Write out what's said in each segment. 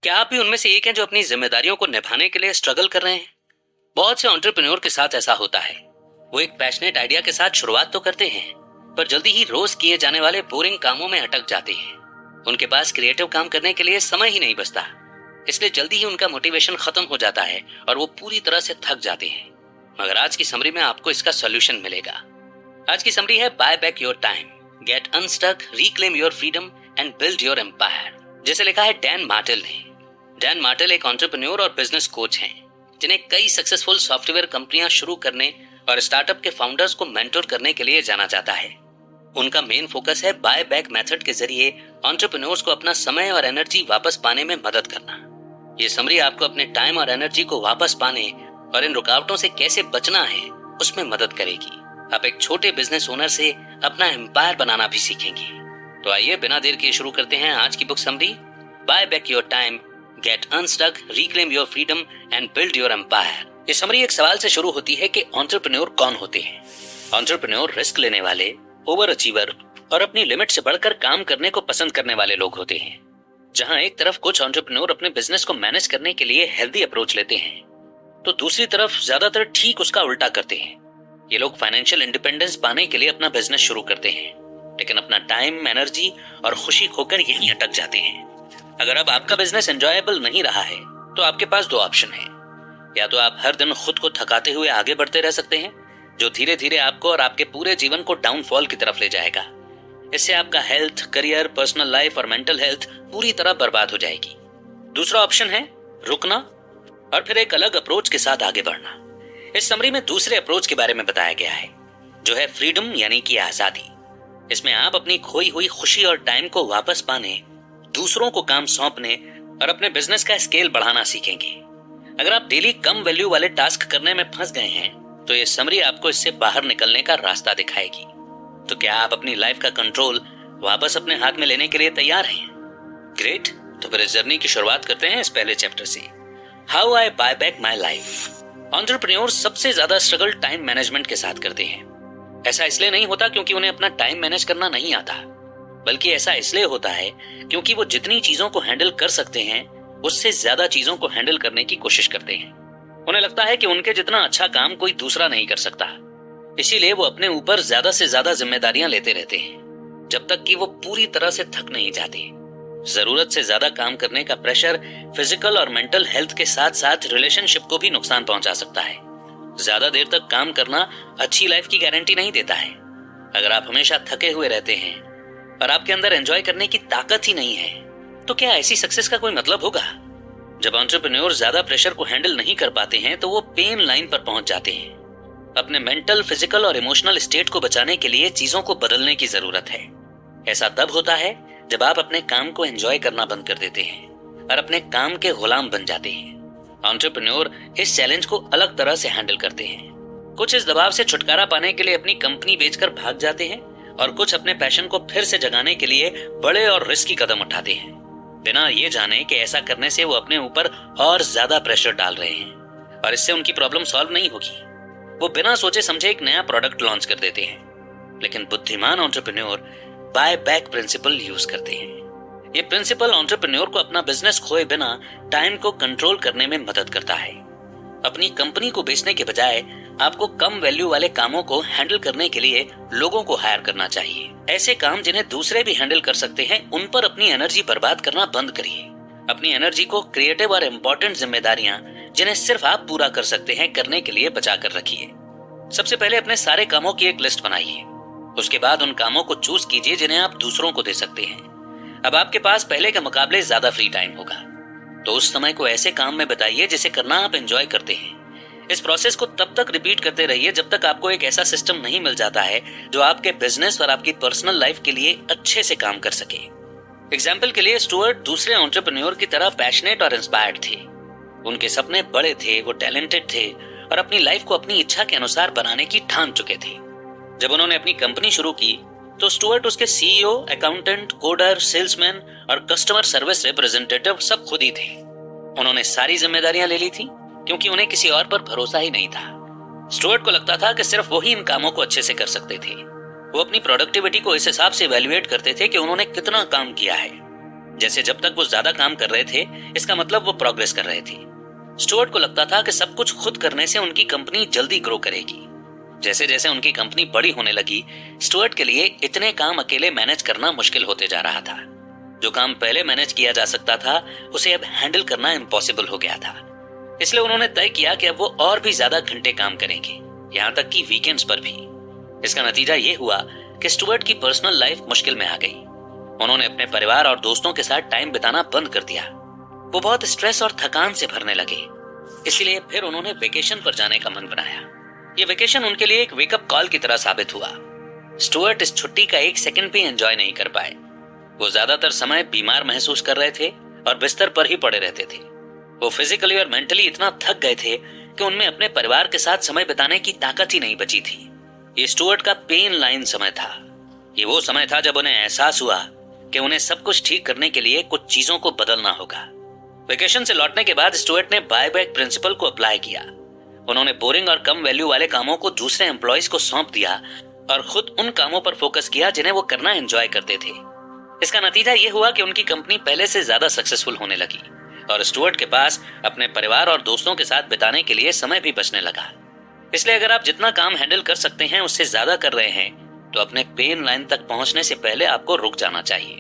क्या आप भी उनमें से एक हैं जो अपनी जिम्मेदारियों को निभाने के लिए स्ट्रगल कर रहे हैं? बहुत से एंटरप्रेन्योर के साथ ऐसा होता है। वो एक पैशनेट आइडिया के साथ शुरुआत तो करते हैं, पर जल्दी ही रोज किए जाने वाले बोरिंग कामों में अटक जाते हैं। उनके पास क्रिएटिव काम करने के लिए समय ही नहीं बचता, इसलिए जल्दी ही उनका मोटिवेशन खत्म हो जाता है और वो पूरी तरह से थक जाते हैं। मगर आज की समरी में आपको इसका सॉल्यूशन मिलेगा। आज की समरी है buy back your time, get unstuck, reclaim your freedom and build your empire, जैसे लिखा है डैन मार्टेल ने। डैन मार्टेल एक एंटरप्रेन्योर और बिजनेस कोच हैं, जिन्हें कई सक्सेसफुल सॉफ्टवेयर कंपनियां शुरू करने और स्टार्टअप के फाउंडर्स को मेंटोर करने के लिए जाना जाता है। उनका मेन फोकस है बाय बैक मेथड के जरिए एंटरप्रेन्योर्स को अपना समय और एनर्जी वापस पाने में मदद करना। ये समरी आपको अपने टाइम और एनर्जी को वापस पाने और इन रुकावटों से कैसे बचना है उसमें मदद करेगी। आप एक छोटे बिजनेस ओनर से अपना एम्पायर बनाना भी सीखेंगे। तो आइए बिना देर किए शुरू करते हैं आज की book summary, buy back your time, get unstuck, reclaim your freedom and build your empire. ये समरी एक सवाल से शुरू होती है कि एंटरप्रेन्योर कौन होते हैं। एंटरप्रेन्योर रिस्क लेने वाले, ओवर अचीवर और अपनी लिमिट से बढ़कर काम करने को पसंद करने वाले लोग होते हैं। जहां एक तरफ कुछ एंटरप्रेन्योर अपने बिजनेस को मैनेज करने के लिए हेल्दी अप्रोच लेते हैं, तो दूसरी तरफ ज्यादातर ठीक उसका उल्टा करते हैं। ये लोग फाइनेंशियल इंडिपेंडेंस पाने के लिए अपना बिजनेस शुरू करते हैं, लेकिन अपना टाइम, एनर्जी और खुशी खोकर यहीं अटक जाते हैं। अगर अब आपका बिजनेस एंजॉयबल नहीं रहा है तो आपके पास दो ऑप्शन है। या तो आप हर दिन खुद को थकाते हुए आगे बढ़ते रह सकते हैं, जो धीरे धीरे आपको और आपके पूरे जीवन को डाउनफॉल की तरफ ले जाएगा। इससे आपका हेल्थ, करियर, पर्सनल लाइफ और मेंटल हेल्थ पूरी तरह बर्बाद हो जाएगी। दूसरा ऑप्शन है रुकना और फिर एक अलग अप्रोच के साथ आगे बढ़ना। इस समरी में दूसरे अप्रोच के बारे में बताया गया है, जो है फ्रीडम यानी कि आजादी। इसमें आप अपनी खोई हुई खुशी और टाइम को वापस पाने, दूसरों को काम सौंपने और अपने बिजनेस का स्केल बढ़ाना सीखेंगे। अगर आप डेली कम वैल्यू वाले टास्क करने में फंस गए हैं, तो ये समरी आपको इससे बाहर निकलने का रास्ता दिखाएगी। तो क्या आप अपनी लाइफ का कंट्रोल वापस अपने हाथ में लेने के लिए तैयार हैं? ग्रेट, तो फिर इस जर्नी की शुरुआत करते हैं इस पहले चैप्टर से, how I buy back my life. Entrepreneur सबसे ज्यादा स्ट्रगल टाइम मैनेजमेंट के साथ करते हैं। ऐसा इसलिए नहीं होता क्योंकि उन्हें अपना टाइम मैनेज करना नहीं आता, बल्कि ऐसा इसलिए होता है क्योंकि वो जितनी चीजों को हैंडल कर सकते हैं, उससे ज्यादा चीजों को हैंडल करने की कोशिश करते हैं। उन्हें लगता है कि उनके जितना अच्छा काम कोई दूसरा नहीं कर सकता, इसीलिए वो अपने ऊपर ज्यादा से ज्यादा जिम्मेदारियां लेते रहते हैं, जब तक कि वो पूरी तरह से थक नहीं जाते। जरूरत से ज्यादा काम करने का प्रेशर फिजिकल और मेंटल हेल्थ के साथ साथ रिलेशनशिप को भी नुकसान पहुंचा सकता है। ज्यादा देर तक काम करना अच्छी लाइफ की गारंटी नहीं देता है। अगर आप हमेशा थके हुए रहते हैं और आपके अंदर एंजॉय करने की ताकत ही नहीं है, तो क्या ऐसी सक्सेस का कोई मतलब होगा? जब एंटरप्रेन्योर ज्यादा प्रेशर को हैंडल नहीं कर पाते हैं, तो वो पेन लाइन पर पहुंच जाते हैं। अपने मेंटल, फिजिकल और इमोशनल स्टेट को बचाने के लिए चीजों को बदलने की जरूरत है। ऐसा तब होता है जब आप अपने काम को एंजॉय करना बंद कर देते हैं और अपने काम के गुलाम बन जाते हैं। एंटरप्रेन्योर इस चैलेंज को अलग तरह से हैंडल करते हैं। कुछ इस दबाव से छुटकारा पाने के लिए अपनी कंपनी बेचकर भाग जाते हैं और कुछ अपने पैशन को फिर से जगाने के लिए बड़े और रिस्की कदम उठाते हैं, बिना ये जाने कि ऐसा करने से वो अपने ऊपर और ज्यादा प्रेशर डाल रहे हैं और इससे उनकी प्रॉब्लम सॉल्व नहीं होगी। वो बिना सोचे समझे एक नया प्रोडक्ट लॉन्च कर देते हैं। लेकिन बुद्धिमान entrepreneur buy back principal use करते हैं। ये प्रिंसिपल एंटरप्रेन्योर को अपना बिजनेस खोए बिना टाइम को कंट्रोल करने में मदद करता है। अपनी कंपनी को बेचने के बजाय आपको कम वैल्यू वाले कामों को हैंडल करने के लिए लोगों को हायर करना चाहिए। ऐसे काम जिन्हें दूसरे भी हैंडल कर सकते हैं, उन पर अपनी एनर्जी बर्बाद करना बंद करिए। अपनी एनर्जी को क्रिएटिव और इम्पोर्टेंट जिम्मेदारियां जिन्हें सिर्फ आप पूरा कर सकते हैं, करने के लिए बचा कर रखिए। सबसे पहले अपने सारे कामों की एक लिस्ट बनाइए। उसके बाद उन कामों को चूज कीजिए जिन्हें आप दूसरों को दे सकते हैं। अब आपके पास पहले के मुकाबले ज्यादा फ्री टाइम होगा, तो उस समय को ऐसे काम में बिताइए जिसे करना आप एंजॉय करते हैं। इस प्रोसेस को तब तक रिपीट करते रहिए जब तक आपको एक ऐसा सिस्टम नहीं मिल जाता है जो आपके बिजनेस और आपकी पर्सनल लाइफ के लिए अच्छे से काम कर सके। एग्जाम्पल के लिए स्टुअर्ट दूसरे एंटरप्रेन्योर की तरह पैशनेट और इंस्पायर्ड थे। उनके सपने बड़े थे, वो टैलेंटेड थे और अपनी लाइफ को अपनी इच्छा के अनुसार बनाने की ठान चुके थे। जब उन्होंने अपनी कंपनी शुरू की तो स्टुअर्ट उसके सीईओ, अकाउंटेंट, कोडर, सेल्समैन और कस्टमर सर्विस रिप्रेजेंटेटिव सब खुद ही थे। उन्होंने सारी जिम्मेदारियां ले ली थी क्योंकि उन्हें किसी और पर भरोसा ही नहीं था। स्टुअर्ट को लगता था कि सिर्फ वही इन कामों को अच्छे से कर सकते थे। वो अपनी प्रोडक्टिविटी को इस हिसाब से इवैल्यूएट करते थे कि उन्होंने कितना काम किया है। जैसे जब तक वो ज्यादा काम कर रहे थे इसका मतलब वो प्रोग्रेस कर रहे थे। स्टुअर्ट को लगता था कि सब कुछ खुद करने से उनकी कंपनी जल्दी ग्रो करेगी। जैसे जैसे उनकी कंपनी बड़ी होने लगी, स्टुअर्ट के लिए इतने काम अकेले मैनेज करना मुश्किल होते जा रहा था। जो काम पहले मैनेज किया जा सकता था उसे अब हैंडल करना इम्पॉसिबल हो गया था। इसलिए उन्होंने तय किया कि अब वो और भी ज्यादा घंटे काम करेंगे, यहाँ तक कि वीकेंड्स पर भी। इसका नतीजा ये हुआ कि स्टुअर्ट की पर्सनल लाइफ मुश्किल में आ गई। उन्होंने अपने परिवार और दोस्तों के साथ टाइम बिताना बंद कर दिया। वो बहुत स्ट्रेस और थकान से भरने लगे। इसलिए फिर उन्होंने वेकेशन पर जाने का मन बनाया। ये वेकेशन उनके लिए एक वेकअप कॉल की तरह साबित हुआ। स्टुअर्ट इस छुट्टी का एक सेकंड भी एंजॉय नहीं कर पाए। वो ज्यादातर समय बीमार महसूस कर रहे थे और बिस्तर पर ही पड़े रहते थे। वो फिजिकली और मेंटली इतना थक गए थे कि उनमें अपने परिवार के साथ समय बिताने की ताकत ही नहीं बची थी। ये स्टुअर्ट का पेन लाइन समय था। ये वो समय था जब उन्हें एहसास हुआ कि उन्हें सब कुछ ठीक करने के लिए कुछ चीजों को बदलना होगा। वेकेशन से लौटने के बाद स्टुअर्ट ने बाय बैक प्रिंसिपल को अप्लाई किया। उन्होंने बोरिंग और कम वैल्यू वाले कामों को दूसरे एम्प्लॉयज को सौंप दिया और खुद उन कामों पर फोकस किया जिन्हें वो करना एंजॉय करते थे। इसका नतीजा ये हुआ कि उनकी कंपनी पहले से ज्यादा सक्सेसफुल होने लगी और स्टुअर्ट के पास अपने परिवार और दोस्तों के साथ बिताने के लिए समय भी बचने लगा। इसलिए अगर आप जितना काम हैंडल कर सकते हैं उससे ज्यादा कर रहे हैं तो अपने पेन लाइन तक पहुंचने से पहले आपको रुक जाना चाहिए।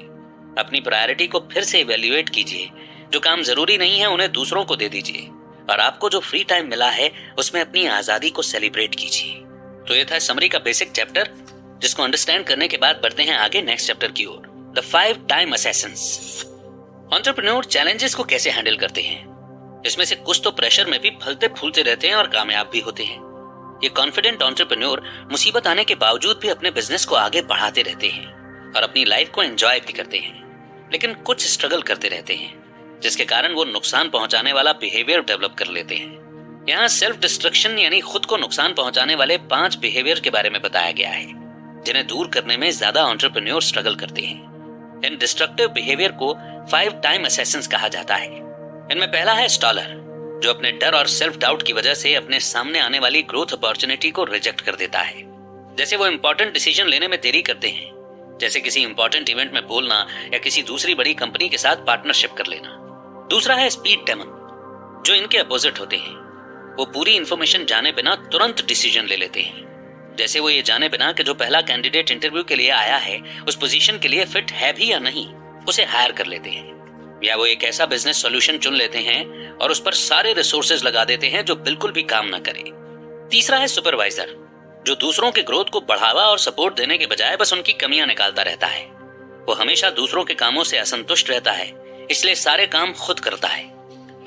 अपनी प्रायोरिटी को फिर से इवैल्यूएट कीजिए। जो काम जरूरी नहीं है उन्हें दूसरों को दे दीजिए और आपको जो फ्री टाइम मिला है उसमें अपनी आजादी को सेलिब्रेट कीजिए। तो ये था समरी का बेसिक चैप्टर, जिसको अंडरस्टैंड करने के बाद बढ़ते हैं आगे नेक्स्ट चैप्टर की ओर, the 5 time assassins. Entrepreneur challenges को कैसे हैंडल करते हैं। इसमें से कुछ तो प्रेशर में भी फलते फूलते रहते हैं और कामयाब भी होते हैं। ये कॉन्फिडेंट एंटरप्रेन्योर मुसीबत आने के बावजूद भी अपने बिजनेस को आगे बढ़ाते रहते हैं और अपनी लाइफ को एंजॉय भी करते हैं, लेकिन कुछ स्ट्रगल करते रहते हैं जिसके कारण वो नुकसान पहुंचाने वाला बिहेवियर डेवलप कर लेते हैं। यहाँ सेल्फ डिस्ट्रक्शन यानी खुद को नुकसान पहुंचाने वाले 5 बिहेवियर के बारे में बताया गया है जिन्हें दूर करने में ज्यादा एंटरप्रेन्योर स्ट्रगल करते हैं। इन डिस्ट्रक्टिव बिहेवियर को 5 टाइम असैसिन्स कहा जाता है। इनमें पहला है स्टॉलर, जो अपने डर और सेल्फ डाउट की वजह से अपने सामने आने वाली ग्रोथ अपॉर्चुनिटी को रिजेक्ट कर देता है। जैसे वो इंपॉर्टेंट डिसीजन लेने में देरी करते हैं, जैसे किसी इंपॉर्टेंट इवेंट में बोलना या किसी दूसरी बड़ी कंपनी के साथ पार्टनरशिप कर लेना। दूसरा है स्पीड डेमन, जो इनके अपोजिट होते हैं। वो पूरी इंफॉर्मेशन जाने बिना तुरंत डिसीजन ले लेते हैं। जैसे वो ये जाने बिना कि जो पहला कैंडिडेट इंटरव्यू के लिए आया है उस पोजीशन के लिए फिट है भी या नहीं, उसे हायर कर लेते हैं। या वो एक ऐसा बिजनेस सॉल्यूशन चुन लेते हैं और उस पर सारे रिसोर्सेज लगा देते हैं जो बिल्कुल भी काम ना करे। तीसरा है सुपरवाइजर, जो दूसरों के ग्रोथ को बढ़ावा और सपोर्ट देने के बजाय बस उनकी कमियां निकालता रहता है। वो हमेशा दूसरों के कामों से असंतुष्ट रहता है, इसलिए सारे काम खुद करता है।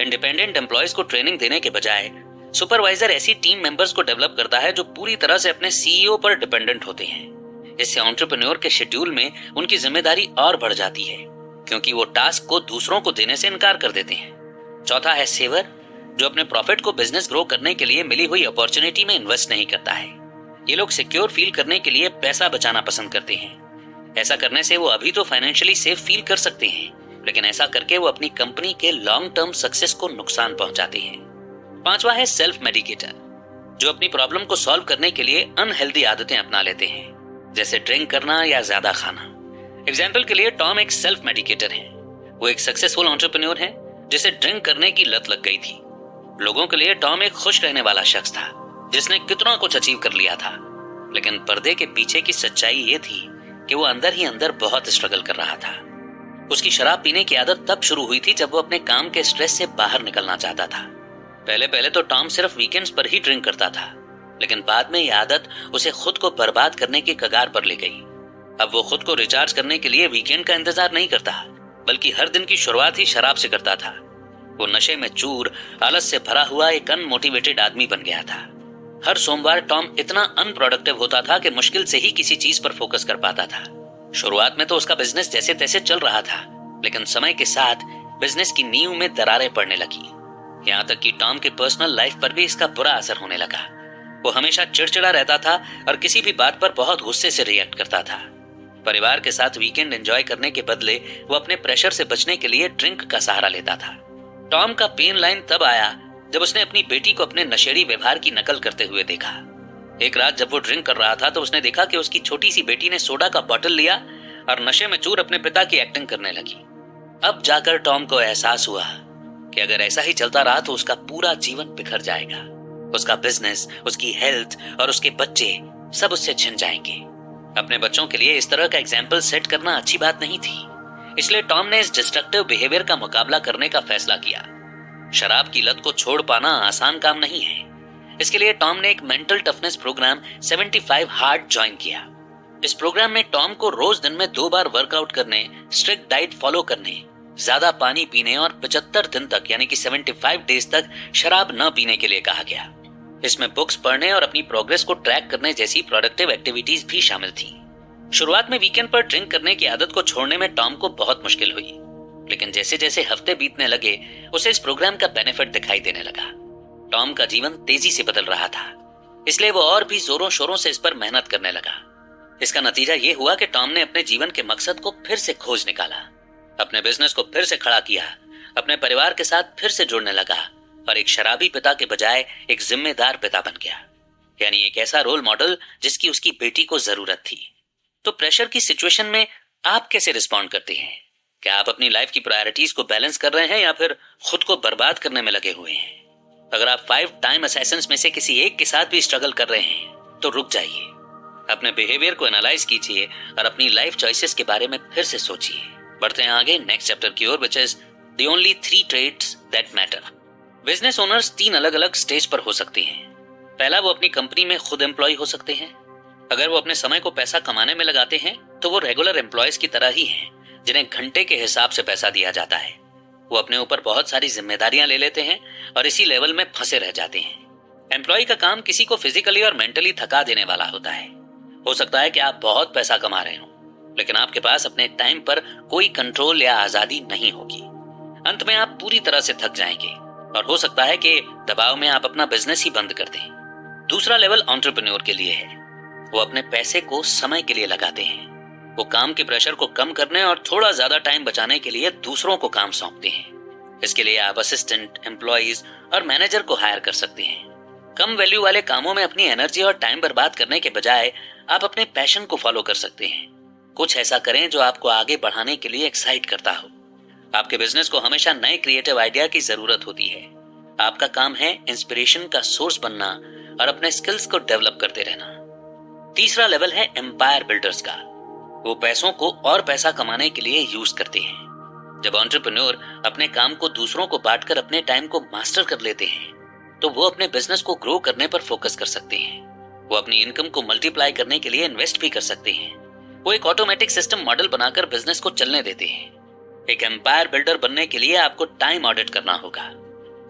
इंडिपेंडेंट एम्प्लॉयज को ट्रेनिंग देने के बजाय सुपरवाइजर ऐसी टीम मेंबर्स को डेवलप करता है जो पूरी तरह से अपने सीईओ पर डिपेंडेंट होते हैं। इससे एंटरप्रेन्योर के शेड्यूल में उनकी जिम्मेदारी और बढ़ जाती है, क्योंकि वो टास्क को दूसरों को देने से इनकार कर देते हैं। चौथा है सेवर, जो अपने प्रॉफिट को बिजनेस ग्रो करने के लिए मिली हुई अपॉर्चुनिटी में इन्वेस्ट नहीं करता है। ये लोग सिक्योर फील करने के लिए पैसा बचाना पसंद करते हैं। ऐसा करने से वो अभी तो फाइनेंशियली सेफ फील कर सकते हैं, लेकिन ऐसा करके वो अपनी कंपनी के लॉन्ग टर्म सक्सेस को नुकसान पहुंचाते हैं। पांचवा है सेल्फ मेडिकेटर, जो अपनी प्रॉब्लम को सॉल्व करने के लिए अनहेल्दी आदतें अपना लेते हैं, जैसे ड्रिंक करना या ज्यादा खाना। एग्जाम्पल के लिए टॉम एक सेल्फ मेडिकेटर है। वो एक सक्सेसफुल एंटरप्रेन्योर है जिसे ड्रिंक करने की लत लग गई थी। लोगों के लिए टॉम एक खुश रहने वाला शख्स था जिसने कितना कुछ अचीव कर लिया था, लेकिन पर्दे के पीछे की सच्चाई ये थी कि वो अंदर ही अंदर बहुत स्ट्रगल कर रहा था। उसकी शराब पीने की आदत तब शुरू हुई थी जब वो अपने काम के स्ट्रेस से बाहर निकलना चाहता था। पहले पहले तो टॉम सिर्फ वीकेंड्स पर ही ड्रिंक करता था, लेकिन बाद में यह आदत उसे खुद को बर्बाद करने की कगार पर ले गई। अब वो खुद को रिचार्ज करने के लिए वीकेंड का इंतजार नहीं करता, बल्कि हर दिन की शुरुआत ही शराब से करता था। वो नशे में चूर, आलस से भरा हुआ एक अनमोटिवेटेड आदमी बन गया था। हर सोमवार टॉम इतना अनप्रोडक्टिव होता था कि मुश्किल से ही किसी चीज पर फोकस कर पाता था। शुरुआत में तो उसका बिजनेस जैसे तैसे चल रहा था, लेकिन समय के साथ बिजनेस की नींव में दरारें पड़ने लगी। यहाँ तक कि टॉम के पर्सनल लाइफ पर भी इसका बुरा असर होने लगा। वो हमेशा चिड़चिड़ा रहता था और किसी भी बात पर बहुत गुस्से से रिएक्ट करता था। परिवार के साथ वीकेंड एंजॉय करने के बदले वो अपने प्रेशर से बचने के लिए ड्रिंक का सहारा लेता था। टॉम का पेन लाइन तब आया जब उसने अपनी बेटी को अपने नशेड़ी व्यवहार की नकल करते हुए देखा। एक रात जब वो ड्रिंक कर रहा था तो उसने देखा कि उसकी छोटी सी बेटी ने सोडा का बॉटल लिया और नशे में चूर अपने पिता की एक्टिंग करने लगी। अब जाकर टॉम को एहसास हुआ कि अगर ऐसा ही चलता रहा तो उसका पूरा जीवन बिखर जाएगा। उसका बिजनेस, उसकी हेल्थ और उसके बच्चे सब उससे छिन जाएंगे। अपने बच्चों के लिए इस तरह का एग्जाम्पल सेट करना अच्छी बात नहीं थी। इसलिए टॉम ने इस डिस्ट्रक्टिव बिहेवियर का मुकाबला करने का फैसला किया। शराब की लत को छोड़ पाना आसान काम नहीं है। इसके लिए टॉम ने एक mental toughness program 75 hard join किया। इस प्रोग्राम में टॉम को रोज दिन में 2 बार वर्कआउट करने, स्ट्रिक्ट डाइट फॉलो करने, ज्यादा पानी पीने और 75 दिन तक यानी कि 75 डेज तक शराब न पीने के लिए कहा गया। इसमें बुक्स पढ़ने और अपनी प्रोग्रेस को ट्रैक करने जैसी प्रोडक्टिव एक्टिविटीज भी शामिल थी। शुरुआत में वीकेंड पर ड्रिंक करने की आदत को छोड़ने में टॉम को बहुत मुश्किल हुई, लेकिन जैसे जैसे हफ्ते बीतने लगे उसे इस प्रोग्राम का बेनिफिट दिखाई देने लगा। टॉम का जीवन तेजी से बदल रहा था, इसलिए वो और भी जोरों शोरों से इस पर मेहनत करने लगा। इसका नतीजा ये हुआ कि टॉम ने अपने जीवन के मकसद को फिर से खोज निकाला, अपने बिजनेस को फिर से खड़ा किया, अपने परिवार के साथ फिर से जुड़ने लगा और एक शराबी पिता के बजाय एक जिम्मेदार पिता बन गया, यानी एक ऐसा रोल मॉडल जिसकी उसकी बेटी को जरूरत थी। तो प्रेशर की सिचुएशन में आप कैसे रिस्पॉन्ड करते हैं? क्या आप अपनी लाइफ की प्रायोरिटीज को बैलेंस कर रहे हैं या फिर खुद को बर्बाद करने में लगे हुए हैं? अगर आप 5 टाइम असैसिन्स में से किसी एक के साथ भी स्ट्रगल कर रहे हैं तो रुक जाइए, अपने बिहेवियर को एनालाइज कीजिए और अपनी लाइफ चॉइसेस के बारे में फिर से सोचिए। बढ़ते हैं आगे नेक्स्ट चैप्टर की ओर, which is the only 3 traits that matter. Business owners 3 अलग अलग स्टेज पर हो सकते हैं। पहला, वो अपनी कंपनी में खुद एम्प्लॉय हो सकते हैं। अगर वो अपने समय को पैसा कमाने में लगाते हैं तो वो रेगुलर एम्प्लॉयज की तरह ही हैं, जिन्हें घंटे के हिसाब से पैसा दिया जाता है। वो अपने ऊपर बहुत सारी जिम्मेदारियां ले लेते हैं और इसी लेवल में फंसे रह जाते हैं। एम्प्लॉय का काम किसी को फिजिकली और मेंटली थका देने वाला होता है। हो सकता है कि आप बहुत पैसा कमा रहे हो, लेकिन आपके पास अपने टाइम पर कोई कंट्रोल या आजादी नहीं होगी। अंत में आप पूरी तरह से थक जाएंगे और हो सकता है कि दबाव में आप अपना बिजनेस ही बंद कर दें। दूसरा लेवल एंटरप्रेन्योर के लिए है। वो अपने पैसे को समय के लिए लगाते हैं। वो काम के प्रेशर को कम करने और थोड़ा ज्यादा टाइम बचाने के लिए दूसरों को काम सौंपते हैं। इसके लिए आप असिस्टेंट, एम्प्लॉइज और मैनेजर को हायर कर सकते हैं। कम वैल्यू वाले कामों में अपनी एनर्जी और टाइम बर्बाद करने के बजाय आप अपने पैशन को फॉलो कर सकते हैं। कुछ ऐसा करें जो आपको आगे बढ़ाने के लिए एक्साइट करता हो। आपके बिजनेस को हमेशा नए क्रिएटिव आइडिया की जरूरत होती है। आपका काम है इंस्पिरेशन का सोर्स बनना और अपने स्किल्स को डेवलप करते रहना। तीसरा लेवल है एम्पायर बिल्डर्स का। वो पैसों को और पैसा कमाने के लिए यूज करते हैं। जब एंटरप्रेन्योर अपने काम को दूसरों को बांटकर अपने टाइम को मास्टर कर लेते हैं तो वो अपने बिजनेस को ग्रो करने पर फोकस कर सकते हैं। वो अपनी इनकम को मल्टीप्लाई करने के लिए इन्वेस्ट भी कर सकते हैं। वो एक ऑटोमेटिक सिस्टम मॉडल बनाकर बिजनेस को चलने देते हैं। एक एम्पायर बिल्डर बनने के लिए आपको टाइम ऑडिट करना होगा।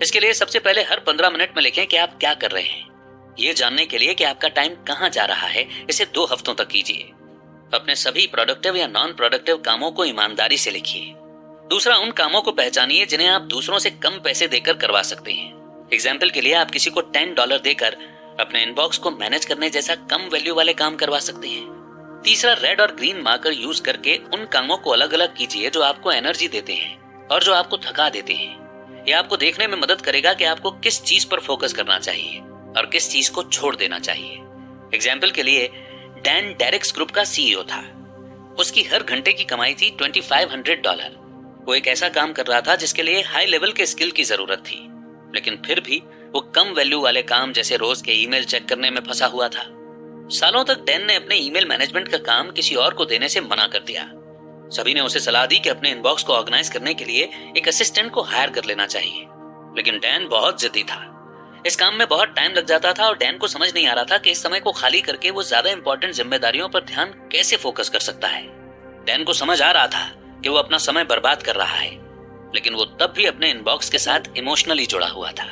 इसके लिए सबसे पहले हर 15 मिनट में लिखें कि आप क्या कर रहे हैं। ये जानने के लिए कि आपका टाइम कहां जा रहा है, इसे 2 हफ्तों तक कीजिए। अपने सभी प्रोडक्टिव या नॉन प्रोडक्टिव कामों को ईमानदारी से लिखिए। दूसरा, उन कामों को पहचानिए जिन्हें आप दूसरों से कम पैसे देकर करवा सकते हैं। एग्जाम्पल के लिए आप किसी को $10 देकर अपने इनबॉक्स को मैनेज करने जैसा कम वैल्यू वाले काम करवा सकते हैं। तीसरा, रेड और ग्रीन मार्कर यूज करके उन कामों को अलग अलग कीजिए जो आपको एनर्जी देते हैं और जो आपको थका देते हैं। यह आपको देखने में मदद करेगा कि आपको किस चीज पर फोकस करना चाहिए और किस चीज को छोड़ देना चाहिए। एग्जाम्पल के लिए, डैन डेरिक्स ग्रुप का सीईओ था। उसकी हर घंटे की कमाई थी $2500। वो एक ऐसा काम कर रहा था जिसके लिए हाई लेवल के स्किल की जरूरत थी, लेकिन फिर भी वो कम वैल्यू वाले काम जैसे रोज के ईमेल चेक करने में फंसा हुआ था। सालों तक डैन ने अपने ईमेल मैनेजमेंट का काम किसी और को देने से मना कर दिया। सभी ने उसे सलाह दी कि अपने इनबॉक्स को ऑर्गेनाइज करने के लिए एक असिस्टेंट को हायर कर लेना चाहिए, लेकिन डैन बहुत जिद्दी था। इस काम में बहुत टाइम लग जाता था और डैन को समझ नहीं आ रहा था कि इस समय को खाली करके वो ज्यादा इंपॉर्टेंट जिम्मेदारियों पर ध्यान कैसे फोकस कर सकता है। डैन को समझ आ रहा था कि वो अपना समय बर्बाद कर रहा है, लेकिन वो तब भी अपने इनबॉक्स के साथ इमोशनली जुड़ा हुआ था।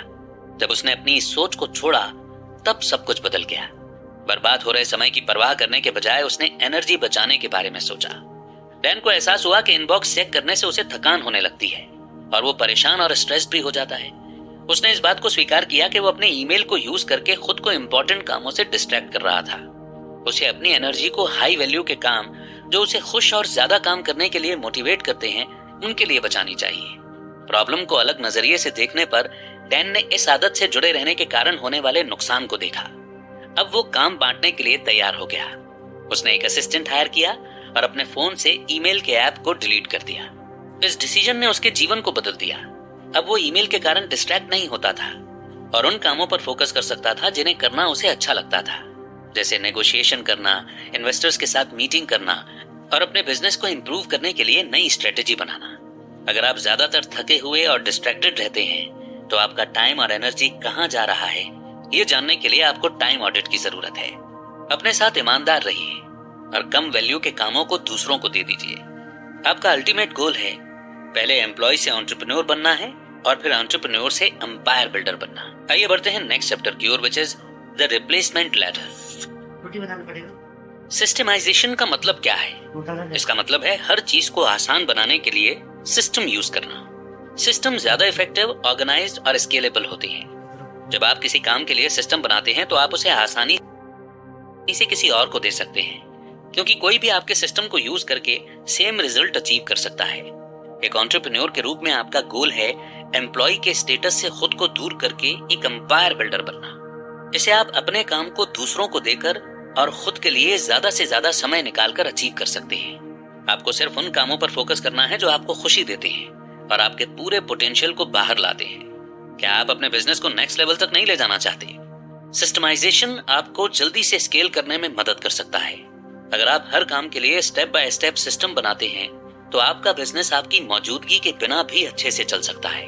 जब उसने अपनी इस सोच को छोड़ा तब सब कुछ बदल गया। बर्बाद हो रहे समय की परवाह करने के बजाय उसने एनर्जी बचाने के बारे में सोचा। डैन को एहसास हुआ कि इनबॉक्स चेक करने से उसे थकान होने लगती है और वो परेशान और स्ट्रेस्ड भी हो जाता है। उसने इस बात को स्वीकार किया कि वो अपने ईमेल को यूज करके खुद को इंपॉर्टेंट कामों से डिस्ट्रैक्ट कर रहा था। उसे अपनी एनर्जी को हाई वैल्यू के काम जो उसे खुश और ज्यादा काम करने के लिए मोटिवेट करते हैं उनके लिए बचानी चाहिए। प्रॉब्लम को अलग नजरिए से देखने पर डैन ने इस आदत से जुड़े रहने के कारण होने वाले नुकसान को देखा। अब वो काम बांटने के लिए तैयार हो गया। उसने एक असिस्टेंट हायर किया और अपने फोन से ईमेल के ऐप को डिलीट कर दिया। इस डिसीजन ने उसके जीवन को बदल दिया। अब वो ईमेल के कारण डिस्ट्रैक्ट नहीं होता था और उन कामों पर फोकस कर सकता था जिन्हें करना उसे अच्छा लगता था, जैसे नेगोशिएशन करना, इन्वेस्टर्स के साथ मीटिंग करना और अपने बिजनेस को इंप्रूव करने के लिए नई स्ट्रेटेजी बनाना। अगर आप ज्यादातर थके हुए और डिस्ट्रैक्टेड रहते हैं तो आपका टाइम और एनर्जी कहाँ जा रहा है, ये जानने के लिए आपको टाइम ऑडिट की जरूरत है। अपने साथ ईमानदार रहिए और कम वैल्यू के कामों को दूसरों को दे दीजिए। आपका अल्टीमेट गोल है पहले एम्प्लॉय से एंटरप्रेन्योर बनना है और फिर एंटरप्रेन्योर से एम्पायर बिल्डर बनना। आइए बढ़ते हैं नेक्स्ट चैप्टर की ओर, which is the replacement ladder. Systemization का मतलब क्या है? इसका मतलब है हर चीज को आसान बनाने के लिए सिस्टम यूज करना। सिस्टम ज्यादा इफेक्टिव, ऑर्गेनाइज्ड और स्केलेबल होते हैं। जब आप किसी काम के लिए सिस्टम बनाते हैं तो आप उसे आसानी से किसी और को दे सकते हैं, क्योंकि कोई भी आपके सिस्टम को यूज करके सेम रिजल्ट अचीव कर सकता है। एक एंटरप्रेन्योर के रूप में आपका गोल है एम्प्लॉय के स्टेटस से खुद को दूर करके एक एम्पायर बिल्डर बनना। इसे आप अपने काम को दूसरों को देकर और खुद के लिए ज्यादा से ज्यादा समय निकालकर अचीव कर सकते हैं। आपको सिर्फ उन कामों पर फोकस करना है जो आपको खुशी देते हैं और आपके पूरे पोटेंशियल को बाहर लाते हैं। क्या आप अपने बिजनेस को नेक्स्ट लेवल तक नहीं ले जाना चाहते? सिस्टमाइजेशन आपको जल्दी से स्केल करने में मदद कर सकता है। अगर आप हर काम के लिए स्टेप बाय स्टेप सिस्टम बनाते हैं तो आपका बिजनेस आपकी मौजूदगी के बिना भी अच्छे से चल सकता है।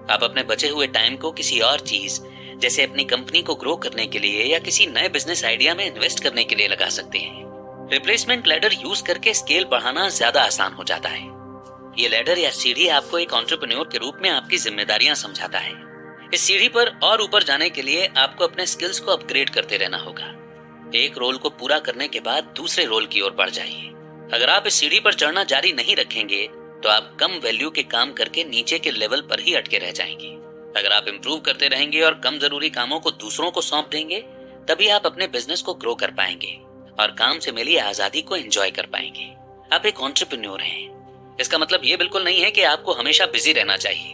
आप अपने बचे हुए टाइम को किसी और चीज, जैसे अपनी कंपनी को ग्रो करने के लिए या किसी नए बिजनेस आइडिया में इन्वेस्ट करने के लिए लगा सकते हैं। रिप्लेसमेंट लैडर यूज करके स्केल बढ़ाना ज्यादा आसान हो जाता है। ये लैडर या सीढ़ी आपको एक एंटरप्रेन्योर के रूप में आपकी जिम्मेदारियां समझाता है। इस सीढ़ी पर और ऊपर जाने के लिए आपको अपने स्किल्स को अपग्रेड करते रहना होगा। एक रोल को पूरा करने के बाद दूसरे रोल की ओर बढ़ जाइए। अगर आप इस सीढ़ी पर चढ़ना जारी नहीं रखेंगे तो आप कम वैल्यू के काम करके नीचे के लेवल पर ही अटके रह जाएंगे। अगर आप इंप्रूव करते रहेंगे और कम जरूरी कामों को दूसरों को सौंप देंगे, तभी आप अपने बिजनेस को ग्रो कर पाएंगे और काम से मिली आजादी को एंजॉय कर पाएंगे। आप एक एंटरप्रेन्योर हैं। इसका मतलब ये बिल्कुल नहीं है कि आपको हमेशा बिजी रहना चाहिए।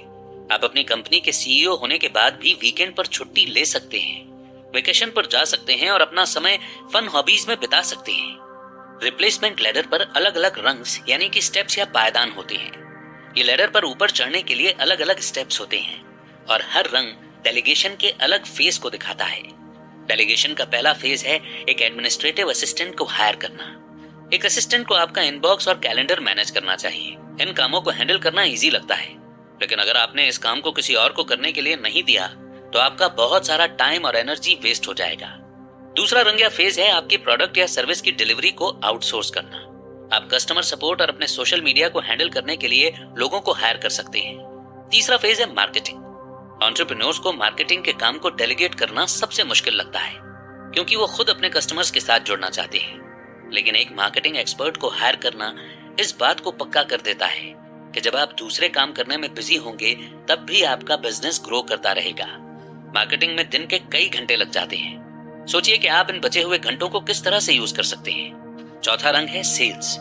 आप अपनी कंपनी के सीईओ होने के बाद भी वीकेंड पर छुट्टी ले सकते हैं, वेकेशन पर जा सकते हैं और अपना समय फन हॉबीज में बिता सकते हैं। रिप्लेसमेंट लैडर पर अलग अलग रंग्स यानी कि स्टेप्स या पायदान होते हैं। ये लैडर पर ऊपर चढ़ने के लिए अलग अलग स्टेप्स होते हैं और हर रंग डेलीगेशन के अलग फेज को दिखाता है। डेलीगेशन का पहला फेज है एक एडमिनिस्ट्रेटिव असिस्टेंट को हायर करना। एक असिस्टेंट को आपका इनबॉक्स और कैलेंडर मैनेज करना चाहिए। इन कामों को हैंडल करना इजी लगता है, लेकिन अगर आपने इस काम को किसी और को करने के लिए नहीं दिया तो आपका बहुत सारा टाइम और एनर्जी वेस्ट हो जाएगा। दूसरा रंग या फेज है आपके प्रोडक्ट या सर्विस की डिलीवरी को आउटसोर्स करना। आप कस्टमर सपोर्ट और अपने सोशल मीडिया को हैंडल करने के लिए लोगों को हायर कर सकते हैं। तीसरा फेज है मार्केटिंग। एंटरप्रेन्योर्स को मार्केटिंग के काम को डेलीगेट करना सबसे मुश्किल लगता है, क्योंकि वो खुद अपने कस्टमर्स के साथ जुड़ना चाहते हैं। लेकिन एक मार्केटिंग एक्सपर्ट को हायर करना इस बात को पक्का कर देता है कि जब आप दूसरे काम करने में बिजी होंगे तब भी आपका बिजनेस ग्रो करता रहेगा। मार्केटिंग में दिन के कई घंटे लग जाते हैं। सोचिए कि आप इन बचे हुए घंटों को किस तरह से यूज कर सकते हैं। चौथा रंग है सेल्स।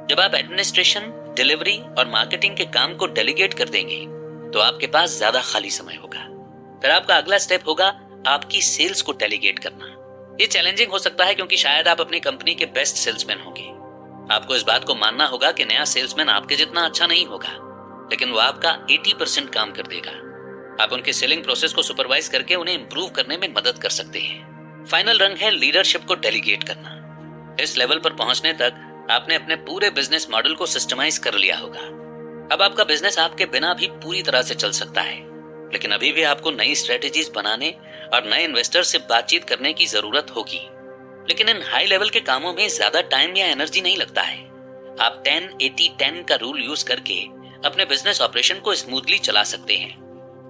जब आप एडमिनिस्ट्रेशन, डिलीवरी और मार्केटिंग के काम को डेलीगेट कर देंगे तो आपके पास ज्यादा खाली समय होगा। फिर आपका अगला स्टेप होगा आपकी सेल्स को डेलीगेट करना। ये चैलेंजिंग हो सकता है क्योंकि शायद आप अपनी कंपनी के बेस्ट सेल्समैन होंगे। आपको इस बात को मानना होगा कि नया सेल्समैन आपके जितना अच्छा नहीं होगा, लेकिन वो आपका 80% काम कर देगा। आप उनके सेलिंग प्रोसेस को सुपरवाइज करके उन्हें इंप्रूव करने में मदद कर सकते हैं। फाइनल रंग है लीडरशिप को डेलीगेट करना। इस लेवल पर पहुंचने तक आपने अपने पूरे बिजनेस मॉडल को सिस्टमाइज कर लिया होगा। अब आपका बिजनेस आपके बिना भी पूरी तरह से चल सकता है, लेकिन अभी भी आपको नई स्ट्रेटेजीज बनाने और नए इन्वेस्टर से बातचीत करने की जरूरत होगी। लेकिन इन हाई लेवल के कामों में ज्यादा टाइम या एनर्जी नहीं लगता है। आप 10-80-10 का रूल यूज करके अपने बिजनेस ऑपरेशन को स्मूथली चला सकते हैं।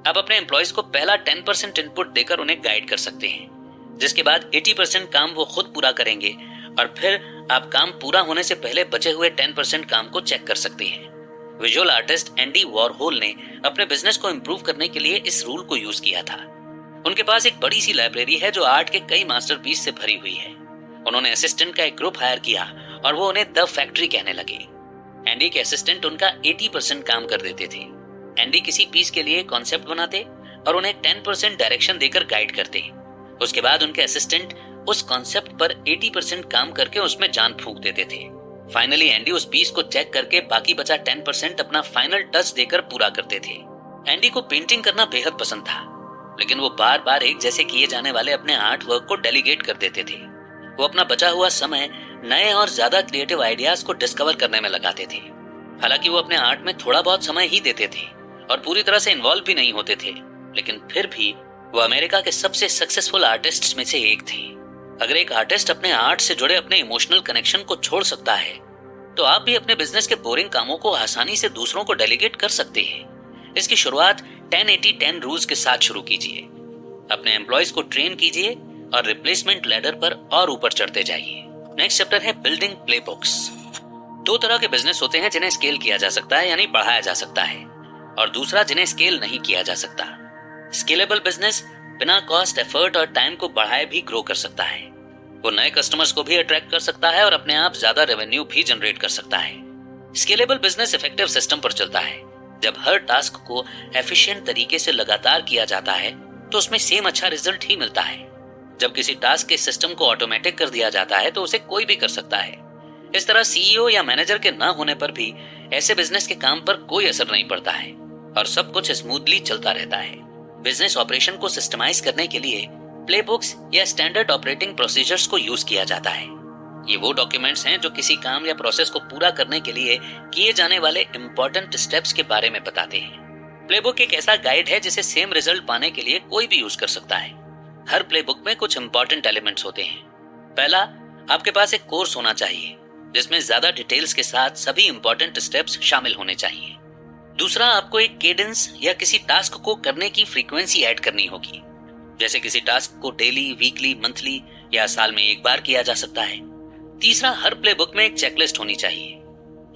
आप अपने एम्प्लॉयज को पहला 10% इनपुट देकर उन्हें गाइड कर सकते हैं, जिसके बाद 80% काम वो खुद पूरा करेंगे और फिर आप काम पूरा होने से पहले बचे हुए 10% काम को चेक कर सकते हैं। विजुअल आर्टिस्ट एंडी वॉरहोल ने अपने बिजनेस को इंप्रूव करने के लिए इस रूल को यूज किया था। उनके पास एक बड़ी सी लाइब्रेरी है जो आर्ट के कई मास्टरपीस से भरी हुई है। उन्होंने असिस्टेंट का एक ग्रुप हायर किया और वो उन्हें द फैक्ट्री कहने लगे। एंडी के असिस्टेंट उनका 80% काम कर देते थे। एंडी किसी पीस के लिए कॉन्सेप्ट बनाते और उन्हें 10% डायरेक्शन देकर गाइड करते। उसके बाद उनके असिस्टेंट उस कॉन्सेप्ट पर 80% काम करके उसमें जान फूंक देते थे। फाइनली एंडी उस पीस को चेक करके बाकी बचा 10% अपना फाइनल टच देकर पूरा करते थे। एंडी को पेंटिंग करना बेहद पसंद था, लेकिन वो बार बार एक जैसे किए जाने वाले अपने आर्ट वर्क को डेलीगेट कर देते थे। वो अपना बचा हुआ समय नए और ज्यादा क्रिएटिव आइडियाज को डिस्कवर करने में लगाते थे। हालांकि वो अपने आर्ट में थोड़ा बहुत समय ही देते थे और पूरी तरह से इन्वॉल्व भी नहीं होते थे, लेकिन फिर भी वो अमेरिका के सबसे सक्सेसफुल आर्टिस्ट्स में से एक थे। अगर एक आर्टिस्ट अपने आर्ट से जुड़े अपने इमोशनल कनेक्शन को छोड़ सकता है, तो आप भी अपने बिजनेस के बोरिंग कामों को आसानी से दूसरों को डेलीगेट कर सकते हैं। इसकी शुरुआत 10-80-10 रूल्स के साथ शुरू कीजिए। अपने एम्प्लॉयज को ट्रेन कीजिए और रिप्लेसमेंट लैडर पर और ऊपर चढ़ते जाइए। नेक्स्ट चैप्टर है बिल्डिंग प्लेबुक्स। दो तरह के बिजनेस होते हैं जिन्हें स्केल किया जा सकता है, यानी बढ़ाया जा सकता है, और दूसरा जिन्हें स्केल नहीं किया जा सकता। स्केलेबल बिजनेस बिना कॉस्ट, एफर्ट और टाइम को बढ़ाए भी ग्रो कर सकता है। वो नए कस्टमर्स को भी अट्रैक्ट कर सकता है और अपने आप ज्यादा रेवेन्यू भी जनरेट कर सकता है। स्केलेबल बिजनेस इफेक्टिव सिस्टम पर चलता है। जब हर टास्क को एफिशिएंट तरीके से लगातार किया जाता है तो उसमें सेम अच्छा रिजल्ट ही मिलता है। जब किसी टास्क के सिस्टम को ऑटोमेटिक कर दिया जाता है तो उसे कोई भी कर सकता है। इस तरह सीईओ या मैनेजर के ना होने पर भी ऐसे बिजनेस के काम पर कोई असर नहीं पड़ता है और सब कुछ स्मूथली चलता रहता है। बिजनेस ऑपरेशन को सिस्टमाइज करने के लिए प्लेबुक्स या स्टैंडर्ड ऑपरेटिंग प्रोसीजर्स को यूज किया जाता है। ये वो डॉक्यूमेंट्स हैं जो किसी काम या प्रोसेस को पूरा करने के लिए किए जाने वाले इंपॉर्टेंट स्टेप्स के बारे में बताते हैं। प्लेबुक एक ऐसा गाइड है जिसे सेम रिजल्ट पाने के लिए कोई भी यूज कर सकता है। हर प्लेबुक में कुछ इंपॉर्टेंट एलिमेंट्स होते हैं। पहला, आपके पास एक कोर्स होना चाहिए जिसमें ज्यादा डिटेल्स के साथ सभी इंपॉर्टेंट स्टेप्स शामिल होने चाहिए। दूसरा, आपको एक केडेंस या किसी टास्क को करने की फ्रीक्वेंसी ऐड करनी होगी। जैसे किसी टास्क को डेली, वीकली, मंथली या साल में एक बार किया जा सकता है। तीसरा, हर प्लेबुक में एक चेकलिस्ट होनी चाहिए।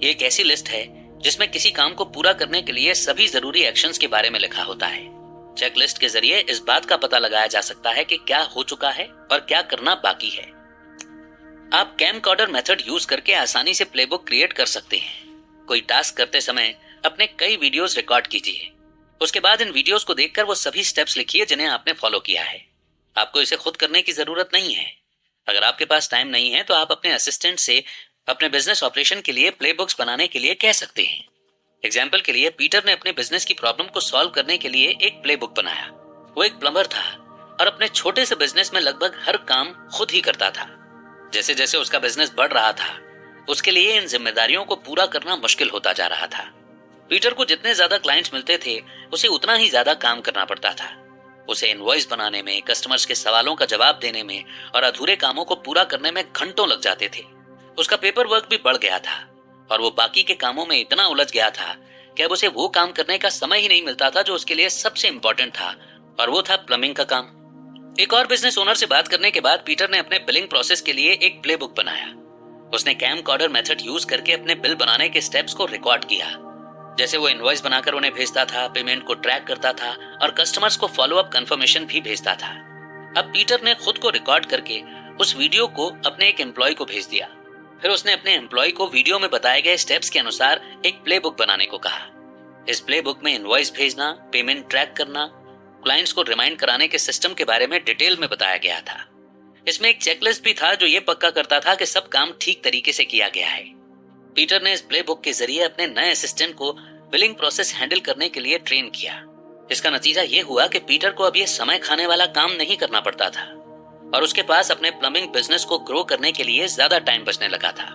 ये एक ऐसी लिस्ट है जिसमें किसी काम को पूरा करने के लिए सभी जरूरी एक्शंस के बारे में लिखा होता है। चेकलिस्ट के जरिए इस बात का पता लगाया जा सकता है कि क्या हो चुका है और क्या करना बाकी है। आप कैमकॉर्डर मेथड यूज करके आसानी से प्लेबुक क्रिएट कर सकते हैं। कोई टास्क करते समय अपने कई वीडियोस रिकॉर्ड कीजिए। उसके बाद इन वीडियोस को देखकर वो सभी स्टेप्स लिखिए जिन्हें आपने फॉलो किया है। आपको इसे खुद करने की जरूरत नहीं है। अगर आपके पास टाइम नहीं है तो आप अपने असिस्टेंट से अपने बिजनेस ऑपरेशन के लिए प्लेबुक्स बनाने के लिए कह सकते हैं। एग्जाम्पल के लिए, पीटर ने अपने बिजनेस की प्रॉब्लम को सॉल्व करने के लिए एक प्लेबुक बनाया। वो एक प्लम्बर था और अपने छोटे से बिजनेस में लगभग हर काम खुद ही करता था। जैसे जैसे उसका बिजनेस बढ़ रहा था, उसके लिए इन जिम्मेदारियों को पूरा करना मुश्किल होता जा रहा था। पीटर को जितने ज्यादा क्लाइंट्स मिलते थे, उसे उतना ही ज्यादा काम करना पड़ता था। उसे इनवॉइस बनाने में, कस्टमर्स के सवालों का जवाब देने में और अधूरे कामों को पूरा करने में घंटों लग जाते थे। उसका पेपर वर्क भी बढ़ गया था और वो बाकी के कामों में इतना उलझ गया था कि अब उसे वो काम करने का समय ही नहीं मिलता था जो उसके लिए सबसे इंपॉर्टेंट था, और वो था प्लम्बिंग का काम। एक और बिजनेस ओनर से बात करने के बाद पीटर ने अपने बिलिंग प्रोसेस के लिए एक प्लेबुक बनाया। उसने कैमकॉर्डर मेथड यूज करके अपने बिल बनाने के स्टेप्स को रिकॉर्ड किया। जैसे वो इनवॉइस बनाकर उन्हें भेजता था, पेमेंट को ट्रैक करता था और कस्टमर्स को फॉलो अप कंफर्मेशन भी भेजता था। अब पीटर ने खुद को रिकॉर्ड करके उस वीडियो को अपने एक एम्प्लॉय को भेज दिया। फिर उसने अपने एम्प्लॉय को वीडियो में बताए गए स्टेप्स के अनुसार एक प्लेबुक बनाने को कहा। इस प्लेबुक में इनवॉइस भेजना, पेमेंट ट्रैक करना, क्लाइंट्स को रिमाइंड कराने के सिस्टम के बारे में डिटेल में बताया गया था। इसमें एक चेकलिस्ट भी था जो ये पक्का करता था कि सब काम ठीक तरीके से किया गया है। पीटर ने इस प्लेबुक के जरिए अपने नए असिस्टेंट को बिलिंग प्रोसेस हैंडल करने के लिए ट्रेन किया। इसका नतीजा ये हुआ कि पीटर को अब ये समय खाने वाला काम नहीं करना पड़ता था और उसके पास अपने प्लम्बिंग बिजनेस को ग्रो करने के लिए ज्यादा टाइम बचने लगा था।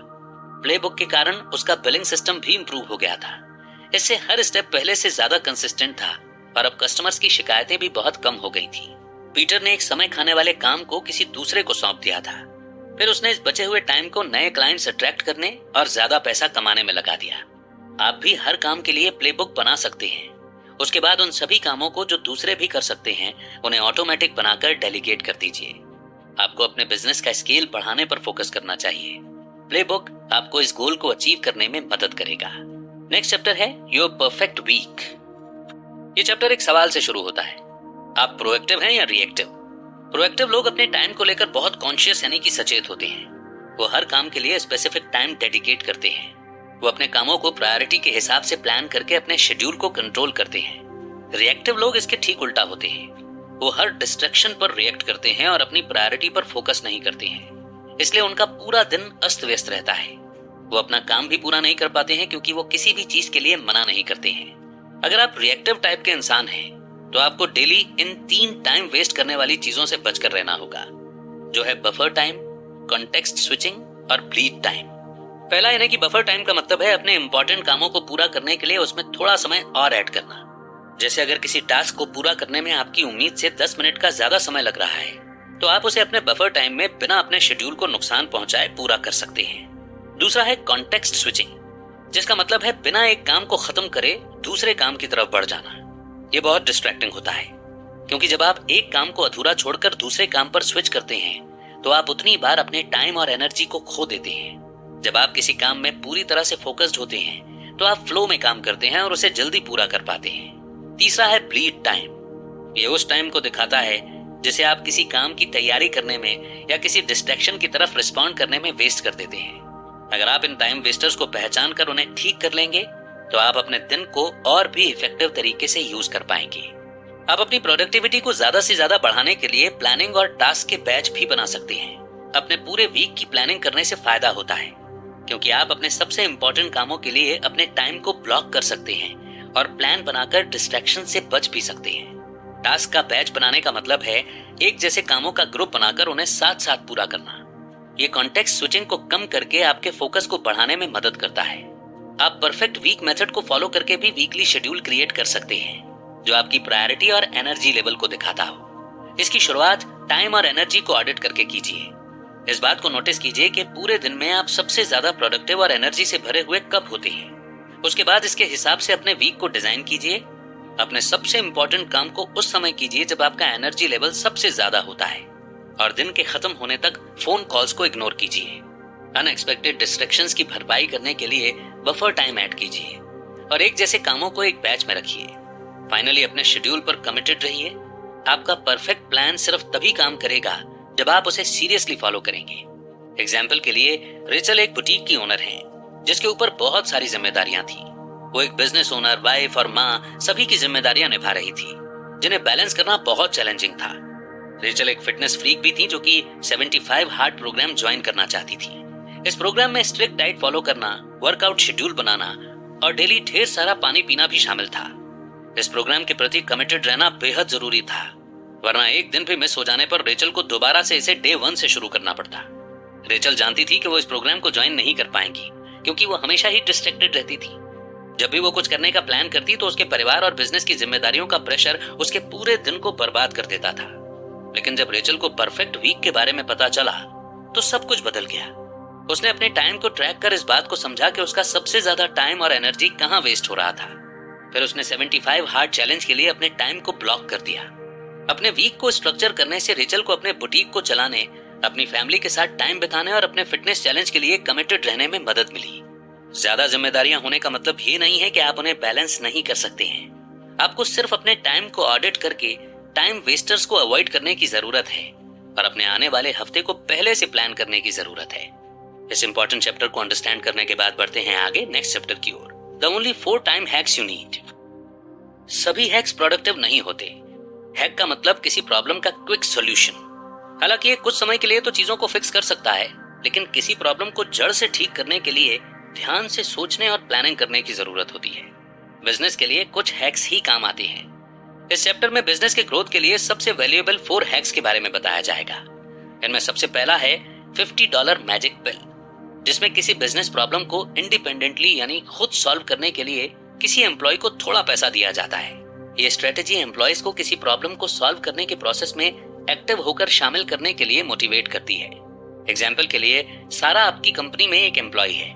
प्लेबुक के कारण उसका बिलिंग सिस्टम भी इंप्रूव हो गया था। इससे हर स्टेप पहले से ज्यादा कंसिस्टेंट था और अब कस्टमर्स की शिकायतें भी बहुत कम हो गई थी। पीटर ने एक समय खाने वाले काम को किसी दूसरे को सौंप दिया था। फिर उसने इस बचे हुए टाइम को नए क्लाइंट्स अट्रैक्ट करने और ज्यादा पैसा कमाने में लगा दिया। आप भी हर काम के लिए प्लेबुक बना सकते हैं। उसके बाद उन सभी कामों को जो दूसरे भी कर सकते हैं उन्हें ऑटोमेटिक बनाकर डेलीगेट कर दीजिए। आपको अपने बिजनेस का स्केल बढ़ाने पर फोकस करना चाहिए। प्लेबुक आपको इस गोल को अचीव करने में मदद करेगा। नेक्स्ट चैप्टर है योर परफेक्ट वीक। ये चैप्टर एक सवाल से शुरू होता है। आप प्रोएक्टिव हैं या रिएक्टिव? प्रोएक्टिव लोग अपने टाइम को लेकर बहुत कॉन्शियस यानी कि सचेत होते हैं। वो हर काम के लिए स्पेसिफिक टाइम डेडिकेट करते हैं। वो अपने कामों को प्रायोरिटी के हिसाब से प्लान करके अपने शेड्यूल को कंट्रोल करते हैं। रिएक्टिव लोग इसके ठीक उल्टा होते हैं। वो हर डिस्ट्रैक्शन पर रिएक्ट करते हैं और अपनी प्रायोरिटी पर फोकस नहीं करते हैं, इसलिए उनका पूरा दिन अस्त व्यस्त रहता है। वो अपना काम भी पूरा नहीं कर पाते हैं क्योंकि वो किसी भी चीज के लिए मना नहीं करते हैं। अगर आप रिएक्टिव टाइप के इंसान हैं तो आपको डेली इन 3 टाइम वेस्ट करने वाली चीजों से बचकर रहना होगा, जो है बफर टाइम, कॉन्टेक्स्ट स्विचिंग और ब्लीड टाइम। पहला यानी कि बफर टाइम का मतलब है अपने इंपॉर्टेंट कामों को पूरा करने के लिए उसमें थोड़ा समय और ऐड करना। जैसे अगर किसी टास्क को पूरा करने में आपकी उम्मीद से 10 मिनट का ज्यादा समय लग रहा है तो आप उसे अपने बफर टाइम में बिना अपने शेड्यूल को नुकसान पहुंचाए पूरा कर सकते हैं। दूसरा है कॉन्टेक्स्ट स्विचिंग, जिसका मतलब है बिना एक काम को खत्म करे दूसरे काम की तरफ बढ़ जाना। ये बहुत डिस्ट्रैक्टिंग होता है क्योंकि जब आप एक काम को अधूरा छोड़कर दूसरे काम पर स्विच करते हैं तो आप उतनी बार अपने टाइम और एनर्जी को खो देते हैं। जब आप किसी काम में पूरी तरह से फोकस्ड होते हैं तो आप फ्लो में काम करते हैं और उसे जल्दी पूरा कर पाते हैं। तीसरा है ब्लीड टाइम। ये उस टाइम को दिखाता है जिसे आप किसी काम की तैयारी करने में या किसी डिस्ट्रैक्शन की तरफ रिस्पॉन्ड करने में वेस्ट कर देते हैं। अगर आप इन टाइम वेस्टर्स को पहचान कर उन्हें ठीक कर लेंगे तो आप अपने दिन को और भी इफेक्टिव तरीके से यूज कर पाएंगे। आप अपनी प्रोडक्टिविटी को ज्यादा से ज्यादा बढ़ाने के लिए प्लानिंग और टास्क के बैच भी बना सकते हैं। अपने पूरे वीक की प्लानिंग करने से फायदा होता है क्योंकि आप अपने सबसे इंपॉर्टेंट कामों के लिए अपने टाइम को ब्लॉक कर सकते हैं और प्लान बनाकर डिस्ट्रैक्शन से बच भी सकते हैं। टास्क का बैच बनाने का मतलब है एक जैसे कामों का ग्रुप बनाकर उन्हें साथ साथ पूरा करना। ये कॉन्टेक्स्ट स्विचिंग को कम करके आपके फोकस को बढ़ाने में मदद करता है। आप परफेक्ट वीक मेथड को फॉलो करके भी वीकली शेड्यूल क्रिएट कर सकते हैं जो आपकी प्रायोरिटी और एनर्जी लेवल को दिखाता हो। इसकी शुरुआत टाइम और एनर्जी को ऑडिट करके कीजिए। इस बात को नोटिस कीजिए कि पूरे दिन में आप सबसे ज्यादा प्रोडक्टिव और एनर्जी से भरे हुए कब होते हैं। उसके बाद इसके हिसाब से अपने वीक को डिजाइन कीजिए। अपने सबसे इंपॉर्टेंट काम को उस समय कीजिए जब आपका एनर्जी लेवल सबसे ज्यादा होता है और दिन के खत्म होने तक फोन कॉल्स को इग्नोर कीजिए। अनएक्सपेक्टेड डिस्ट्रैक्शंस की भरपाई करने के लिए बफर टाइम ऐड कीजिए और एक जैसे कामों को एक बैच में रखिए। फाइनली अपने शेड्यूल पर कमिटेड रहिए। आपका परफेक्ट प्लान सिर्फ तभी काम करेगा जब आप उसे सीरियसली फॉलो करेंगे। एग्जाम्पल के लिए रेचल एक बुटीक की ओनर है जिसके ऊपर बहुत सारी जिम्मेदारियां थी। वो एक बिजनेस ओनर, वाइफ और माँ सभी की जिम्मेदारियां निभा रही थी जिन्हें बैलेंस करना बहुत चैलेंजिंग था। रेचल एक फिटनेस फ्रीक भी थी जो कि 75 हार्ड प्रोग्राम ज्वाइन करना चाहती थी। इस प्रोग्राम में स्ट्रिक्ट डाइट फॉलो करना, वर्कआउट शेड्यूल बनाना और डेली ढेर सारा पानी पीना भी शामिल था। इस प्रोग्राम के प्रति कमिटेड रहना बेहद जरूरी था, वरना एक दिन भी मिस हो जाने पर रेचल को दोबारा से इसे डे 1 से शुरू करना पड़ता। रेचल जानती थी कि वो इस प्रोग्राम को ज्वाइन नहीं कर पाएंगी क्योंकि वो हमेशा ही डिस्ट्रैक्टेड रहती थी। जब भी वो कुछ करने का प्लान करती तो उसके परिवार और बिजनेस की जिम्मेदारियों का प्रेशर उसके पूरे दिन को बर्बाद कर देता था। लेकिन जब रेचल को परफेक्ट वीक के बारे में पता चला तो सब कुछ बदल गया। उसने अपने टाइम को ट्रैक कर इस बात को समझा कि उसका सबसे ज्यादा टाइम और एनर्जी कहाँ वेस्ट हो रहा था। फिर उसने 75 हार्ड चैलेंज के लिए अपने टाइम को ब्लॉक कर दिया। अपने वीक को स्ट्रक्चर करने से रेचल को अपने बुटीक को चलाने, अपनी फैमिली के साथ टाइम बिताने और अपने फिटनेस चैलेंज के लिए कमिटेड रहने में मदद मिली। ज्यादा जिम्मेदारियां होने का मतलब ये नहीं है कि आप उन्हें बैलेंस नहीं कर सकते हैं। आपको सिर्फ अपने टाइम को ऑडिट करके टाइम वेस्टर्स को अवॉइड करने की जरूरत है और अपने आने वाले हफ्ते को पहले से प्लान करने की जरूरत है। इस इंपॉर्टेंट चैप्टर को अंडरस्टैंड करने के बाद बढ़ते हैं आगे नेक्स्ट चैप्टर की ओर। The only 4 time hacks you need. सभी हैक्स प्रोडक्टिव नहीं होते। हैक का मतलब किसी प्रॉब्लम का क्विक सॉल्यूशन। हालांकि ये कुछ समय के लिए तो चीजों को फिक्स कर सकता है, लेकिन किसी प्रॉब्लम को जड़ से ठीक करने के लिए ध्यान से सोचने और प्लानिंग करने की जरूरत होती है। बिजनेस के लिए कुछ हैक्स ही काम आते हैं। इस चैप्टर में बिजनेस के ग्रोथ के लिए सबसे वैल्यूएबल 4 हैक्स के बारे में बताया जाएगा। इनमें सबसे पहला है $50 मैजिक पिल, जिसमें किसी बिजनेस प्रॉब्लम को इंडिपेंडेंटली यानी खुद सॉल्व करने के लिए किसी एम्प्लॉय को थोड़ा पैसा दिया जाता है। ये स्ट्रेटेजी एम्प्लॉयज को किसी प्रॉब्लम को सॉल्व करने के प्रोसेस में एक्टिव होकर शामिल करने के लिए मोटिवेट करती है। एग्जाम्पल के लिए, सारा आपकी कंपनी में एक एम्प्लॉय है।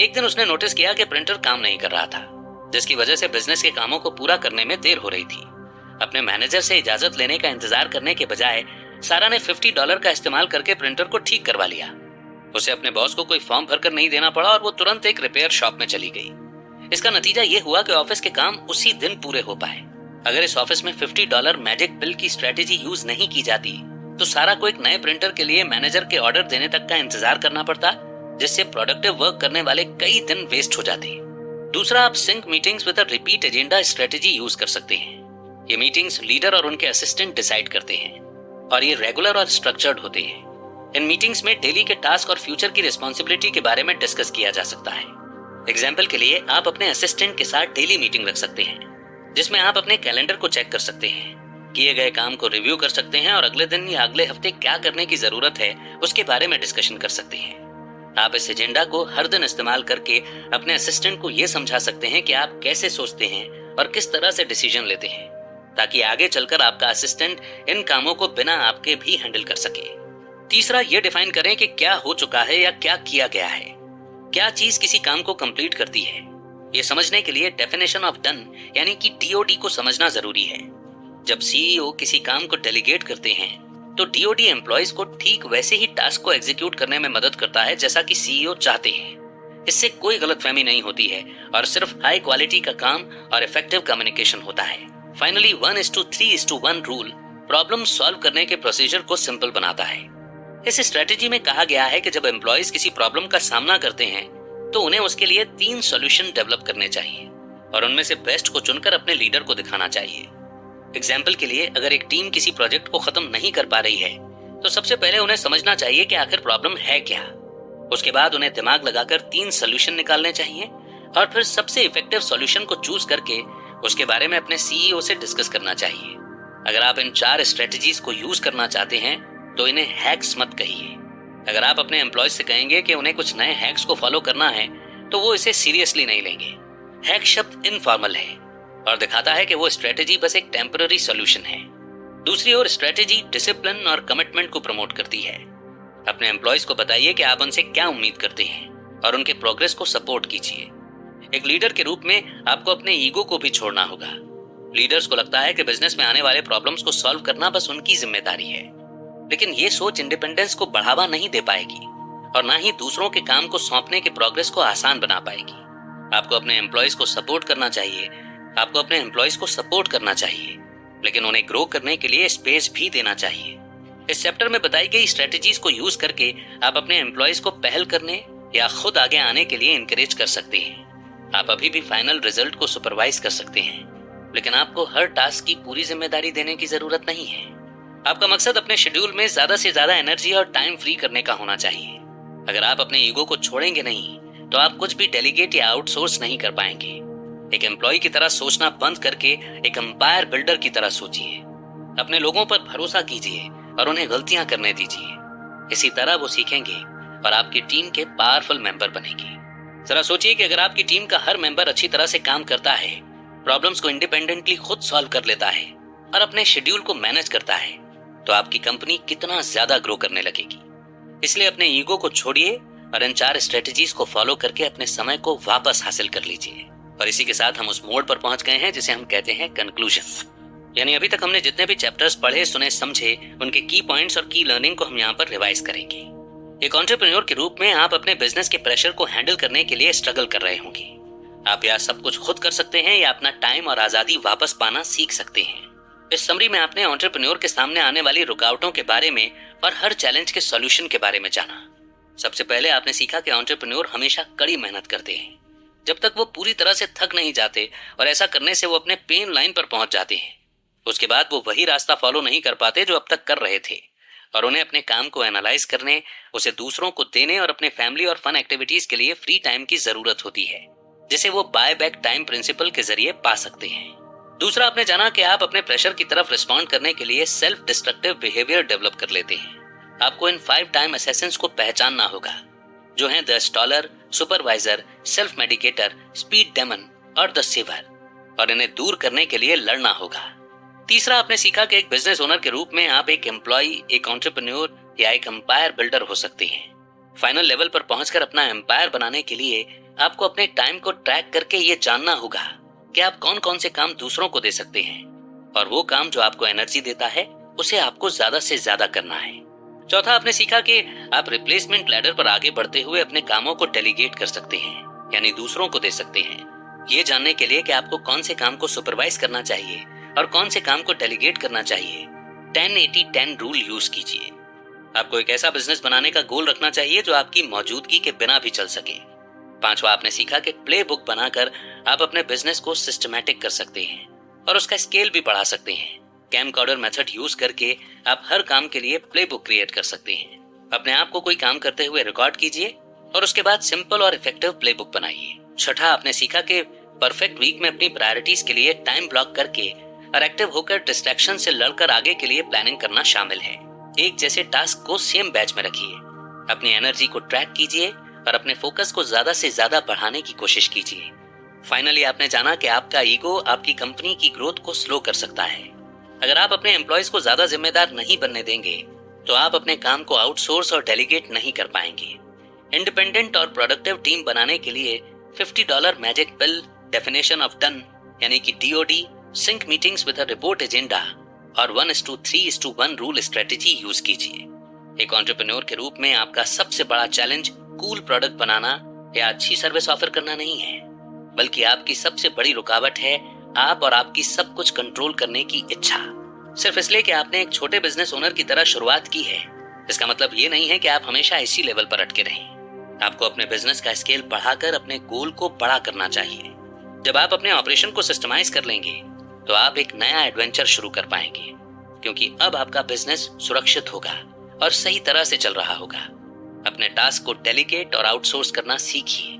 एक दिन उसने नोटिस किया कि प्रिंटर काम नहीं कर रहा था, जिसकी वजह से बिजनेस के कामों को पूरा करने में देर हो रही थी। अपने मैनेजर से इजाजत लेने का इंतजार करने के बजाय सारा ने $50 का इस्तेमाल करके प्रिंटर को ठीक करवा लिया। उसे अपने बॉस को कोई फॉर्म भरकर नहीं देना पड़ा और वो तुरंत एक रिपेयर शॉप में चली गई। इसका नतीजा ये हुआ कि ऑफिस के काम उसी दिन पूरे हो पाए। अगर इस ऑफिस में $50 मैजिक पिल की स्ट्रेटेजी यूज नहीं की जाती तो सारा को एक नए प्रिंटर के लिए मैनेजर के ऑर्डर देने तक का इंतजार करना पड़ता, जिससे प्रोडक्टिव वर्क करने वाले कई दिन वेस्ट हो जाते। दूसरा, आप sync meetings with a repeat agenda strategy use कर सकते हैं। ये मीटिंग्स लीडर और उनके असिस्टेंट डिसाइड करते हैं और ये रेगुलर और स्ट्रक्चर्ड होते हैं। इन मीटिंग्स में डेली के टास्क और फ्यूचर की रिस्पॉन्सिबिलिटी के बारे में डिस्कस किया जा सकता है। एग्जाम्पल के लिए आप अपने असिस्टेंट के साथ डेली मीटिंग रख सकते हैं, जिसमें आप अपने कैलेंडर को चेक कर सकते हैं, किए गए काम को रिव्यू कर सकते हैं और अगले दिन या अगले हफ्ते क्या करने की जरूरत है उसके बारे में डिस्कशन कर सकते हैं। आप इस एजेंडा को हर दिन इस्तेमाल करके अपने असिस्टेंट को यह समझा सकते हैं कि आप कैसे सोचते हैं और किस तरह से डिसीजन लेते हैं, ताकि आगे चलकर आपका असिस्टेंट इन कामों को बिना आपके भी हैंडल कर सके। तीसरा, ये डिफाइन करें कि क्या हो चुका है या क्या किया गया है, क्या चीज किसी काम को कंप्लीट करती है। ये समझने के लिए डेफिनेशन ऑफ डन यानी कि DOD को समझना जरूरी है। जब CEO किसी काम को डेलीगेट करते हैं तो DOD एम्प्लॉइज को ठीक वैसे ही टास्क को एग्जीक्यूट करने में मदद करता है जैसा कि CEO चाहते हैं। इससे कोई गलतफहमी नहीं होती है और सिर्फ हाई क्वालिटी का काम और इफेक्टिव कम्युनिकेशन होता है। फाइनली 1:3:1 रूल प्रॉब्लम सॉल्व करने के प्रोसीजर को सिंपल बनाता है। इस स्ट्रेटेजी में कहा गया है कि जब एम्प्लॉइज किसी प्रॉब्लम का सामना करते हैं तो उन्हें उसके लिए 3 सॉल्यूशन डेवलप करने चाहिए और उनमें से बेस्ट को चुनकर अपने लीडर को दिखाना चाहिए। एग्जाम्पल के लिए, अगर एक टीम किसी प्रोजेक्ट को खत्म नहीं कर पा रही है तो सबसे पहले उन्हें समझना चाहिए कि आखिर प्रॉब्लम है क्या। उसके बाद उन्हें दिमाग लगाकर 3 सॉल्यूशन निकालने चाहिए और फिर सबसे इफेक्टिव सॉल्यूशन को चूज करके उसके बारे में अपने CEO से डिस्कस करना चाहिए। अगर आप इन 4 स्ट्रेटजीज को यूज करना चाहते हैं तो इन्हें हैक्स मत कहिए। अगर आप अपने एम्प्लॉयज से कहेंगे कि उन्हें कुछ नए हैक्स को फॉलो करना है तो वो इसे सीरियसली नहीं लेंगे। हैक शब्द इनफॉर्मल है और दिखाता है कि वो स्ट्रेटेजी बस एक टेम्पररी सॉल्यूशन है। दूसरी ओर स्ट्रेटेजी डिसिप्लिन और कमिटमेंट को प्रमोट करती है। अपने एम्प्लॉयज को बताइए कि आप उनसे क्या उम्मीद करते हैं और उनके प्रोग्रेस को सपोर्ट कीजिए। एक लीडर के रूप में आपको अपने ईगो को भी छोड़ना होगा। लीडर्स को लगता है कि बिजनेस में आने वाले प्रॉब्लम्स को सॉल्व करना बस उनकी जिम्मेदारी है, लेकिन ये सोच इंडिपेंडेंस को बढ़ावा नहीं दे पाएगी और ना ही दूसरों के काम को सौंपने के प्रोग्रेस को आसान बना पाएगी। आपको अपने एम्प्लॉयज को सपोर्ट करना चाहिए, लेकिन उन्हें ग्रो करने के लिए स्पेस भी देना चाहिए। इस चैप्टर में बताई गई स्ट्रेटेजीज को यूज करके आप अपने एम्प्लॉयज को पहल करने या खुद आगे आने के लिए इंकरेज कर सकते हैं। आप अभी भी फाइनल रिजल्ट को सुपरवाइज कर सकते हैं, लेकिन आपको हर टास्क की पूरी जिम्मेदारी देने की जरूरत नहीं है। आपका मकसद अपने शेड्यूल में ज्यादा से ज्यादा एनर्जी और टाइम फ्री करने का होना चाहिए। अगर आप अपने ईगो को छोड़ेंगे नहीं तो आप कुछ भी डेलीगेट या आउटसोर्स नहीं कर पाएंगे। एक एम्प्लॉय की तरह सोचना बंद करके एक एम्पायर बिल्डर की तरह सोचिए। अपने लोगों पर भरोसा कीजिए और उन्हें गलतियां करने दीजिए। इसी तरह वो सीखेंगे और आपकी टीम के पावरफुल मेंबर बनेंगे। जरा सोचिए कि अगर आपकी टीम का हर मेंबर अच्छी तरह से काम करता है, प्रॉब्लम्स को इंडिपेंडेंटली खुद सॉल्व कर लेता है और अपने शेड्यूल को मैनेज करता है, तो आपकी कंपनी कितना ज्यादा ग्रो करने लगेगी। इसलिए अपने ईगो को छोड़िए और इन 4 स्ट्रेटेजीज को फॉलो करके अपने समय को वापस हासिल कर लीजिए। और इसी के साथ हम उस मोड पर पहुंच गए हैं जिसे हम कहते हैं कंक्लूजन। यानी अभी तक हमने जितने भी चैप्टर्स पढ़े, सुने, समझे, उनके की पॉइंट्स और की लर्निंग को हम यहाँ पर रिवाइज करेंगे। एक एंटरप्रेन्योर के रूप में आप अपने बिजनेस के प्रेशर को हैंडल करने के लिए स्ट्रगल कर रहे होंगे। आप या सब कुछ खुद कर सकते हैं या अपना टाइम और आजादी वापस पाना सीख सकते हैं। इस समरी में आपने एंटरप्रेन्योर के सामने आने वाली रुकावटों के बारे में और हर चैलेंज के सॉल्यूशन के बारे में जाना। सबसे पहले आपने सीखा कि एंटरप्रेन्योर हमेशा कड़ी मेहनत करते हैं जब तक वो पूरी तरह से थक नहीं जाते, और ऐसा करने से वो अपने पेन लाइन पर पहुंच जाते हैं। उसके बाद वो वही रास्ता फॉलो नहीं कर पाते जो अब तक कर रहे थे, और उन्हें अपने काम को एनालाइज करने, उसे दूसरों को देने और अपने फैमिली और फन एक्टिविटीज के लिए फ्री टाइम की जरूरत होती है, जिसे वो बाय बैक टाइम प्रिंसिपल के जरिए पा सकते हैं। दूसरा, आपने जाना कि आप अपने प्रेशर की तरफ रिस्पॉन्ड करने के लिए सेल्फ डिस्ट्रक्टिव बिहेवियर डेवलप कर लेते हैं। आपको इन 5 टाइम असेसेंस को पहचानना होगा, जो हैं the staller, supervisor, self medicator, speed demon और द सेवर, और इन्हें दूर करने के लिए लड़ना होगा। तीसरा, आपने सीखा कि एक बिजनेस ओनर के रूप में आप एक एम्प्लॉय, एक एंटरप्रेन्योर या एक एम्पायर बिल्डर हो सकते हैं। फाइनल लेवल पर पहुंचकर अपना एम्पायर बनाने के लिए आपको अपने टाइम को ट्रैक करके ये जानना होगा कि आप कौन कौन से काम दूसरों को दे सकते हैं, और वो काम जो आपको एनर्जी देता है उसे आपको ज्यादा से ज्यादा करना है। चौथा, आपने सीखा कि आप रिप्लेसमेंट लैडर पर आगे बढ़ते हुए अपने कामों को डेलीगेट कर सकते हैं, यानी दूसरों को दे सकते हैं। ये जानने के लिए कि आपको कौन से काम को सुपरवाइज करना चाहिए और कौन से काम को डेलीगेट करना चाहिए, 10-80-10 रूल यूज कीजिए। आपको एक ऐसा बिजनेस बनाने का गोल रखना चाहिए जो आपकी मौजूदगी के बिना भी चल सके। पांचवा, आपने सीखा कि प्ले बुक बनाकर आप अपने बिजनेस को सिस्टमैटिक कर सकते हैं और उसका स्केल भी बढ़ा सकते हैं। कैमकॉर्डर मेथड यूज करके आप हर काम के लिए प्ले बुक क्रिएट कर सकते हैं। अपने आप को कोई काम करते हुए रिकॉर्ड कीजिए और उसके बाद सिंपल और इफेक्टिव प्लेबुक बनाइए। छठा, आपने सीखा कि परफेक्ट वीक में अपनी प्रायोरिटीज के लिए टाइम ब्लॉक करके और एक्टिव होकर डिस्ट्रैक्शन से लड़कर आगे के लिए प्लानिंग करना शामिल है। एक जैसे टास्क को सेम बैच में रखिए। अपनी एनर्जी को ट्रैक कीजिए और अपने फोकस को ज्यादा से ज्यादा बढ़ाने की कोशिश कीजिए। फाइनली, आपने जाना कि आपका ईगो आपकी कंपनी की ग्रोथ को स्लो कर सकता है। अगर आप अपने एम्प्लॉयज को ज्यादा जिम्मेदार नहीं बनने देंगे तो आप अपने काम को आउटसोर्स और डेलीगेट नहीं कर पाएंगे। इंडिपेंडेंट और प्रोडक्टिव टीम बनाने के लिए $50 magic pill definition of done यानी कि DOD, sync meetings with a report agenda और 1:3:1 रूल स्ट्रेटेजी यूज कीजिए। एक एंटरप्रेन्योर के रूप में आपका सबसे बड़ा चैलेंज कूल प्रोडक्ट बनाना या अच्छी सर्विस ऑफर करना नहीं है, बल्कि आपकी सबसे बड़ी रुकावट है आप और आपकी सब कुछ कंट्रोल करने की इच्छा। सिर्फ इसलिए कि आपने एक छोटे बिजनेस ओनर की तरह शुरुआत की है, इसका मतलब ये नहीं है कि आप हमेशा इसी लेवल पर अटके रहें। आपको अपने बिजनेस का स्केल बढ़ाकर अपने गोल को बड़ा करना चाहिए। जब आप अपने ऑपरेशन को सिस्टमाइज कर लेंगे तो आप एक नया एडवेंचर शुरू कर पाएंगे, क्योंकि अब आपका बिजनेस सुरक्षित होगा और सही तरह से चल रहा होगा। अपने टास्क को डेलीगेट और आउटसोर्स करना सीखिए।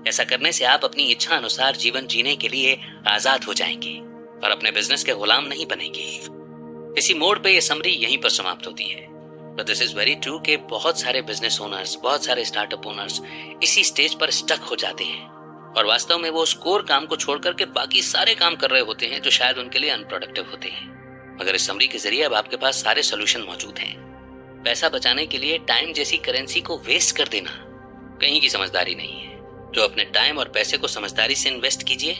ऐसा करने से आप अपनी इच्छा अनुसार जीवन जीने के लिए आजाद हो जाएंगे और अपने बिजनेस के गुलाम नहीं बनेंगे। इसी मोड़ पे ये समरी यहीं पर समाप्त होती है। But this is very true कि बहुत सारे बिजनेस ओनर्स, बहुत सारे स्टार्टअप ओनर्स इसी स्टेज पर स्टक हो जाते हैं और वास्तव में वो उस कोर काम को छोड़कर के बाकी सारे काम कर रहे होते हैं जो शायद उनके लिए अनप्रोडक्टिव होते हैं। मगर इस समरी के जरिए अब आपके पास सारे सोल्यूशन मौजूद हैं। पैसा बचाने के लिए टाइम जैसी करेंसी को वेस्ट कर देना कहीं की समझदारी नहीं है। तो अपने टाइम और पैसे को समझदारी से इन्वेस्ट कीजिए,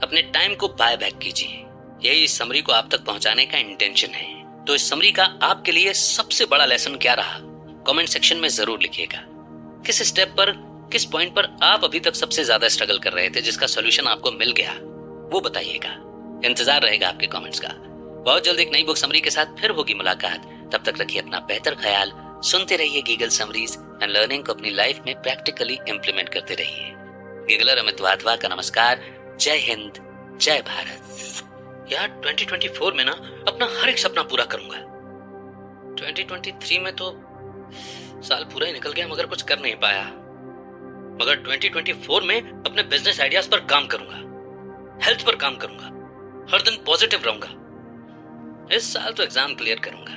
अपने टाइम को बाय बैक कीजिए। यही इस समरी को आप तक पहुंचाने का इंटेंशन है। तो इस समरी का आपके लिए सबसे बड़ा लेसन क्या रहा, कमेंट सेक्शन में जरूर लिखिएगा। किस स्टेप पर, किस पॉइंट पर आप अभी तक सबसे ज्यादा स्ट्रगल कर रहे थे जिसका सॉल्यूशन आपको मिल गया, वो बताइएगा। इंतजार रहेगा आपके कमेंट्स का। बहुत जल्द एक नई बुक समरी के साथ फिर होगी मुलाकात। तब तक रखिए अपना बेहतर ख्याल, सुनते रहिए गीगल समरीज एंड लर्निंग को अपनी लाइफ में प्रैक्टिकली इंप्लीमेंट करते रहिए। गिगलर अमित वाधवा का नमस्कार। जय हिंद, जय भारत। यार 2024 में ना अपना हर एक सपना पूरा करूंगा। 2023 में तो साल पूरा ही निकल गया मगर कुछ कर नहीं पाया। मगर 2024 में अपने बिजनेस आइडियाज पर काम करूंगा, हेल्थ पर काम करूंगा, हर दिन पॉजिटिव रहूंगा। इस साल तो एग्जाम क्लियर करूंगा,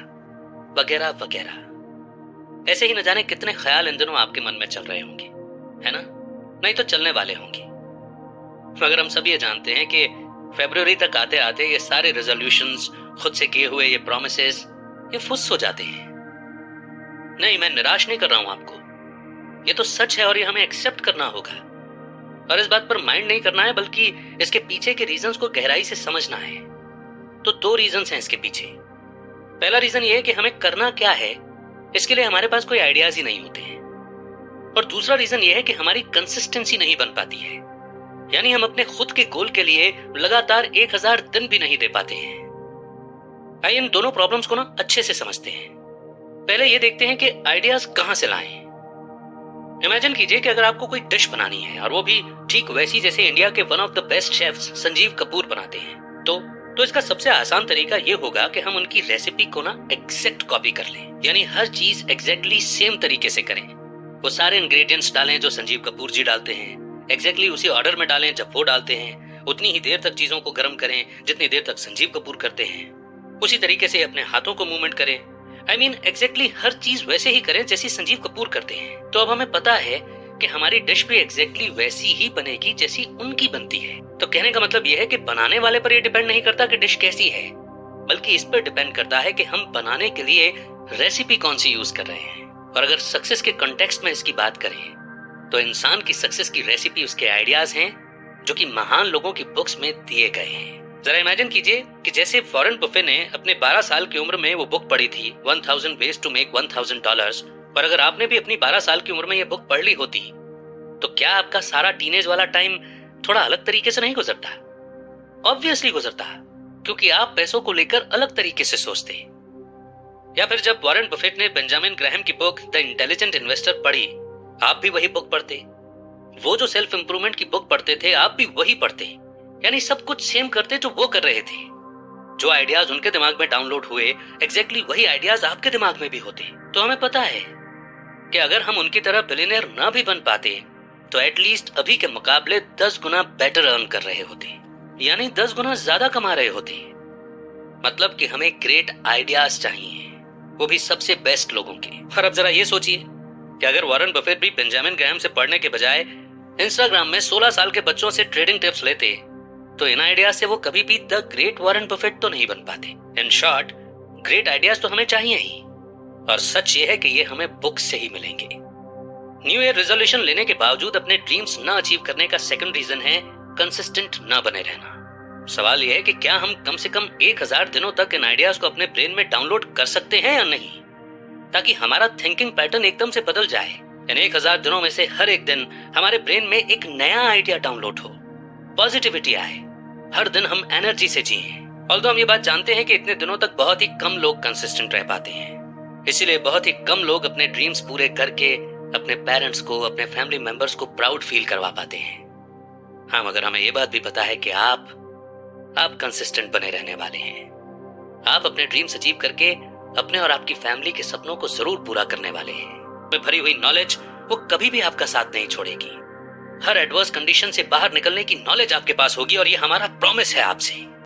वगैरह वगैरह। ऐसे ही न जाने कितने ख्याल इन दिनों आपके मन में चल रहे होंगे, है ना? नहीं तो चलने वाले होंगे। मगर हम सब ये जानते हैं कि फरवरी तक आते आते ये सारे रेजोल्यूशंस, खुद से किए हुए ये प्रॉमिसेस, ये फुस हो जाते हैं। नहीं, मैं निराश नहीं कर रहा हूं आपको। ये तो सच है और ये हमें एक्सेप्ट करना होगा और इस बात पर माइंड नहीं करना है, बल्कि इसके पीछे के रीजंस को गहराई से समझना है। तो 2 रीजंस हैं इसके पीछे। पहला रीजन ये है कि हमें करना क्या है, इसके लिए हमारे पास कोई आइडियाज ही नहीं होते हैं। और दूसरा रीजन ये है कि हमारी कंसिस्टेंसी नहीं बन पाती है, यानी हम अपने खुद के गोल के लिए लगातार 1000 दिन भी नहीं दे पाते हैं। आइए इन दोनों प्रॉब्लम्स को ना अच्छे से समझते हैं। पहले ये देखते हैं कि आइडियाज कहां से लाएं। इमेजिन कीजिए कि अगर आपको कोई डिश बनानी है और वो भी ठीक वैसी जैसे इंडिया के one of the best chefs Sanjeev Kapoor बनाते हैं, तो इसका सबसे आसान तरीका ये होगा कि हम उनकी रेसिपी को ना एग्जैक्ट कॉपी कर लें, यानी हर चीज एग्जैक्टली सेम तरीके से करें। वो सारे इंग्रेडिएंट्स डालें जो संजीव कपूर जी डालते हैं, एग्जैक्टली उसी ऑर्डर में डालें जब वो डालते हैं, उतनी ही देर तक चीजों को गर्म करें जितनी देर तक संजीव कपूर करते हैं, उसी तरीके से अपने हाथों को मूवमेंट करें। एग्जैक्टली हर चीज वैसे ही करें जैसी संजीव कपूर करते हैं। तो अब हमें पता है कि हमारी डिश भी एग्जैक्टली वैसी ही बनेगी जैसी उनकी बनती है। तो कहने का मतलब यह है कि बनाने वाले पर यह डिपेंड नहीं करता कि डिश कैसी है, बल्कि इस पर डिपेंड करता है कि हम बनाने के लिए रेसिपी कौन सी यूज कर रहे हैं। और अगर सक्सेस के कॉन्टेक्स्ट में इसकी बात करें तो इंसान की सक्सेस की रेसिपी उसके आइडियाज हैं जो कि महान लोगों की बुक्स में दिए गए हैं। जरा इमेजिन कीजिए कि जैसे वॉरेन बफे ने अपने 12 साल की उम्र में वो बुक पढ़ी थी 1000 वेज टू मेक $1000, और अगर आपने भी अपनी 12 साल की उम्र में ये बुक पढ़ ली होती तो क्या आपका सारा टीनेज वाला टाइम थोड़ा अलग तरीके से नहीं गुजरता? ऑब्वियसली गुजरता, क्योंकि आप पैसों को लेकर अलग तरीके से सोचते। या फिर जब वॉरेन बफेट ने बेंजामिन ग्राहम की बुक द इंटेलिजेंट इन्वेस्टर पढ़ी, आप भी वही बुक पढ़ते। वो जो सेल्फ इंप्रूवमेंट की बुक पढ़ते थे आप भी वही पढ़ते, यानी सब कुछ सेम करते जो वो कर रहे थे। जो आइडियाज उनके दिमाग में डाउनलोड हुए एग्जैक्टली वही आइडियाज आपके दिमाग में भी होते। तो हमें पता है कि अगर हम उनकी तरह बिलियनियर ना भी बन पाते तो एटलीस्ट अभी के मुकाबले 10 गुना बेटर अर्न कर रहे होते, यानी 10 गुना ज्यादा कमा रहे होते। मतलब कि हमें ग्रेट आइडियाज चाहिए, वो भी सबसे बेस्ट लोगों के। और अब जरा ये सोचिए कि अगर वॉरेन बफेट भी बेंजामिन ग्राहम से पढ़ने के बजाय इंस्टाग्राम में 16 साल के बच्चों से ट्रेडिंग टिप्स लेते तो इन आइडियाज से वो कभी भी द ग्रेट वॉरेन बफेट तो नहीं बन पाते। इन शॉर्ट, ग्रेट आइडियाज तो हमें चाहिए ही, और सच ये है कि ये हमें बुक्स से ही मिलेंगे। न्यू ईयर रेजोल्यूशन लेने के बावजूद अपने ड्रीम्स ना अचीव करने का सेकंड रीजन है कंसिस्टेंट ना बने रहना। सवाल यह है कि क्या हम कम से कम 1000 दिनों तक इन आइडियाज को अपने ब्रेन में डाउनलोड कर सकते हैं या नहीं, ताकि हमारा थिंकिंग पैटर्न एकदम से बदल जाए। इन 1000 दिनों में से हर एक दिन हमारे ब्रेन में एक नया आइडिया डाउनलोड हो, पॉजिटिविटी आए, हर दिन हम एनर्जी से जिए। ऑल्दो हम ये बात जानते हैं कि इतने दिनों तक बहुत ही कम लोग कंसिस्टेंट रह पाते हैं, इसीलिए बहुत ही कम लोग अपने ड्रीम्स पूरे करके अपने पेरेंट्स को, अपने फैमिली मेंबर्स को प्राउड फील करवा पाते हैं। हाँ, मगर हमें ये बात भी पता है कि आप कंसिस्टेंट बने रहने वाले हैं। आप अपने ड्रीम्स अचीव करके अपने और आपकी फैमिली के सपनों को जरूर पूरा करने वाले हैं। में भरी हुई नॉलेज वो कभी भी आपका साथ नहीं छोड़ेगी। हर एडवर्स कंडीशन से बाहर निकलने की नॉलेज आपके पास होगी, और ये हमारा प्रॉमिस है आपसे।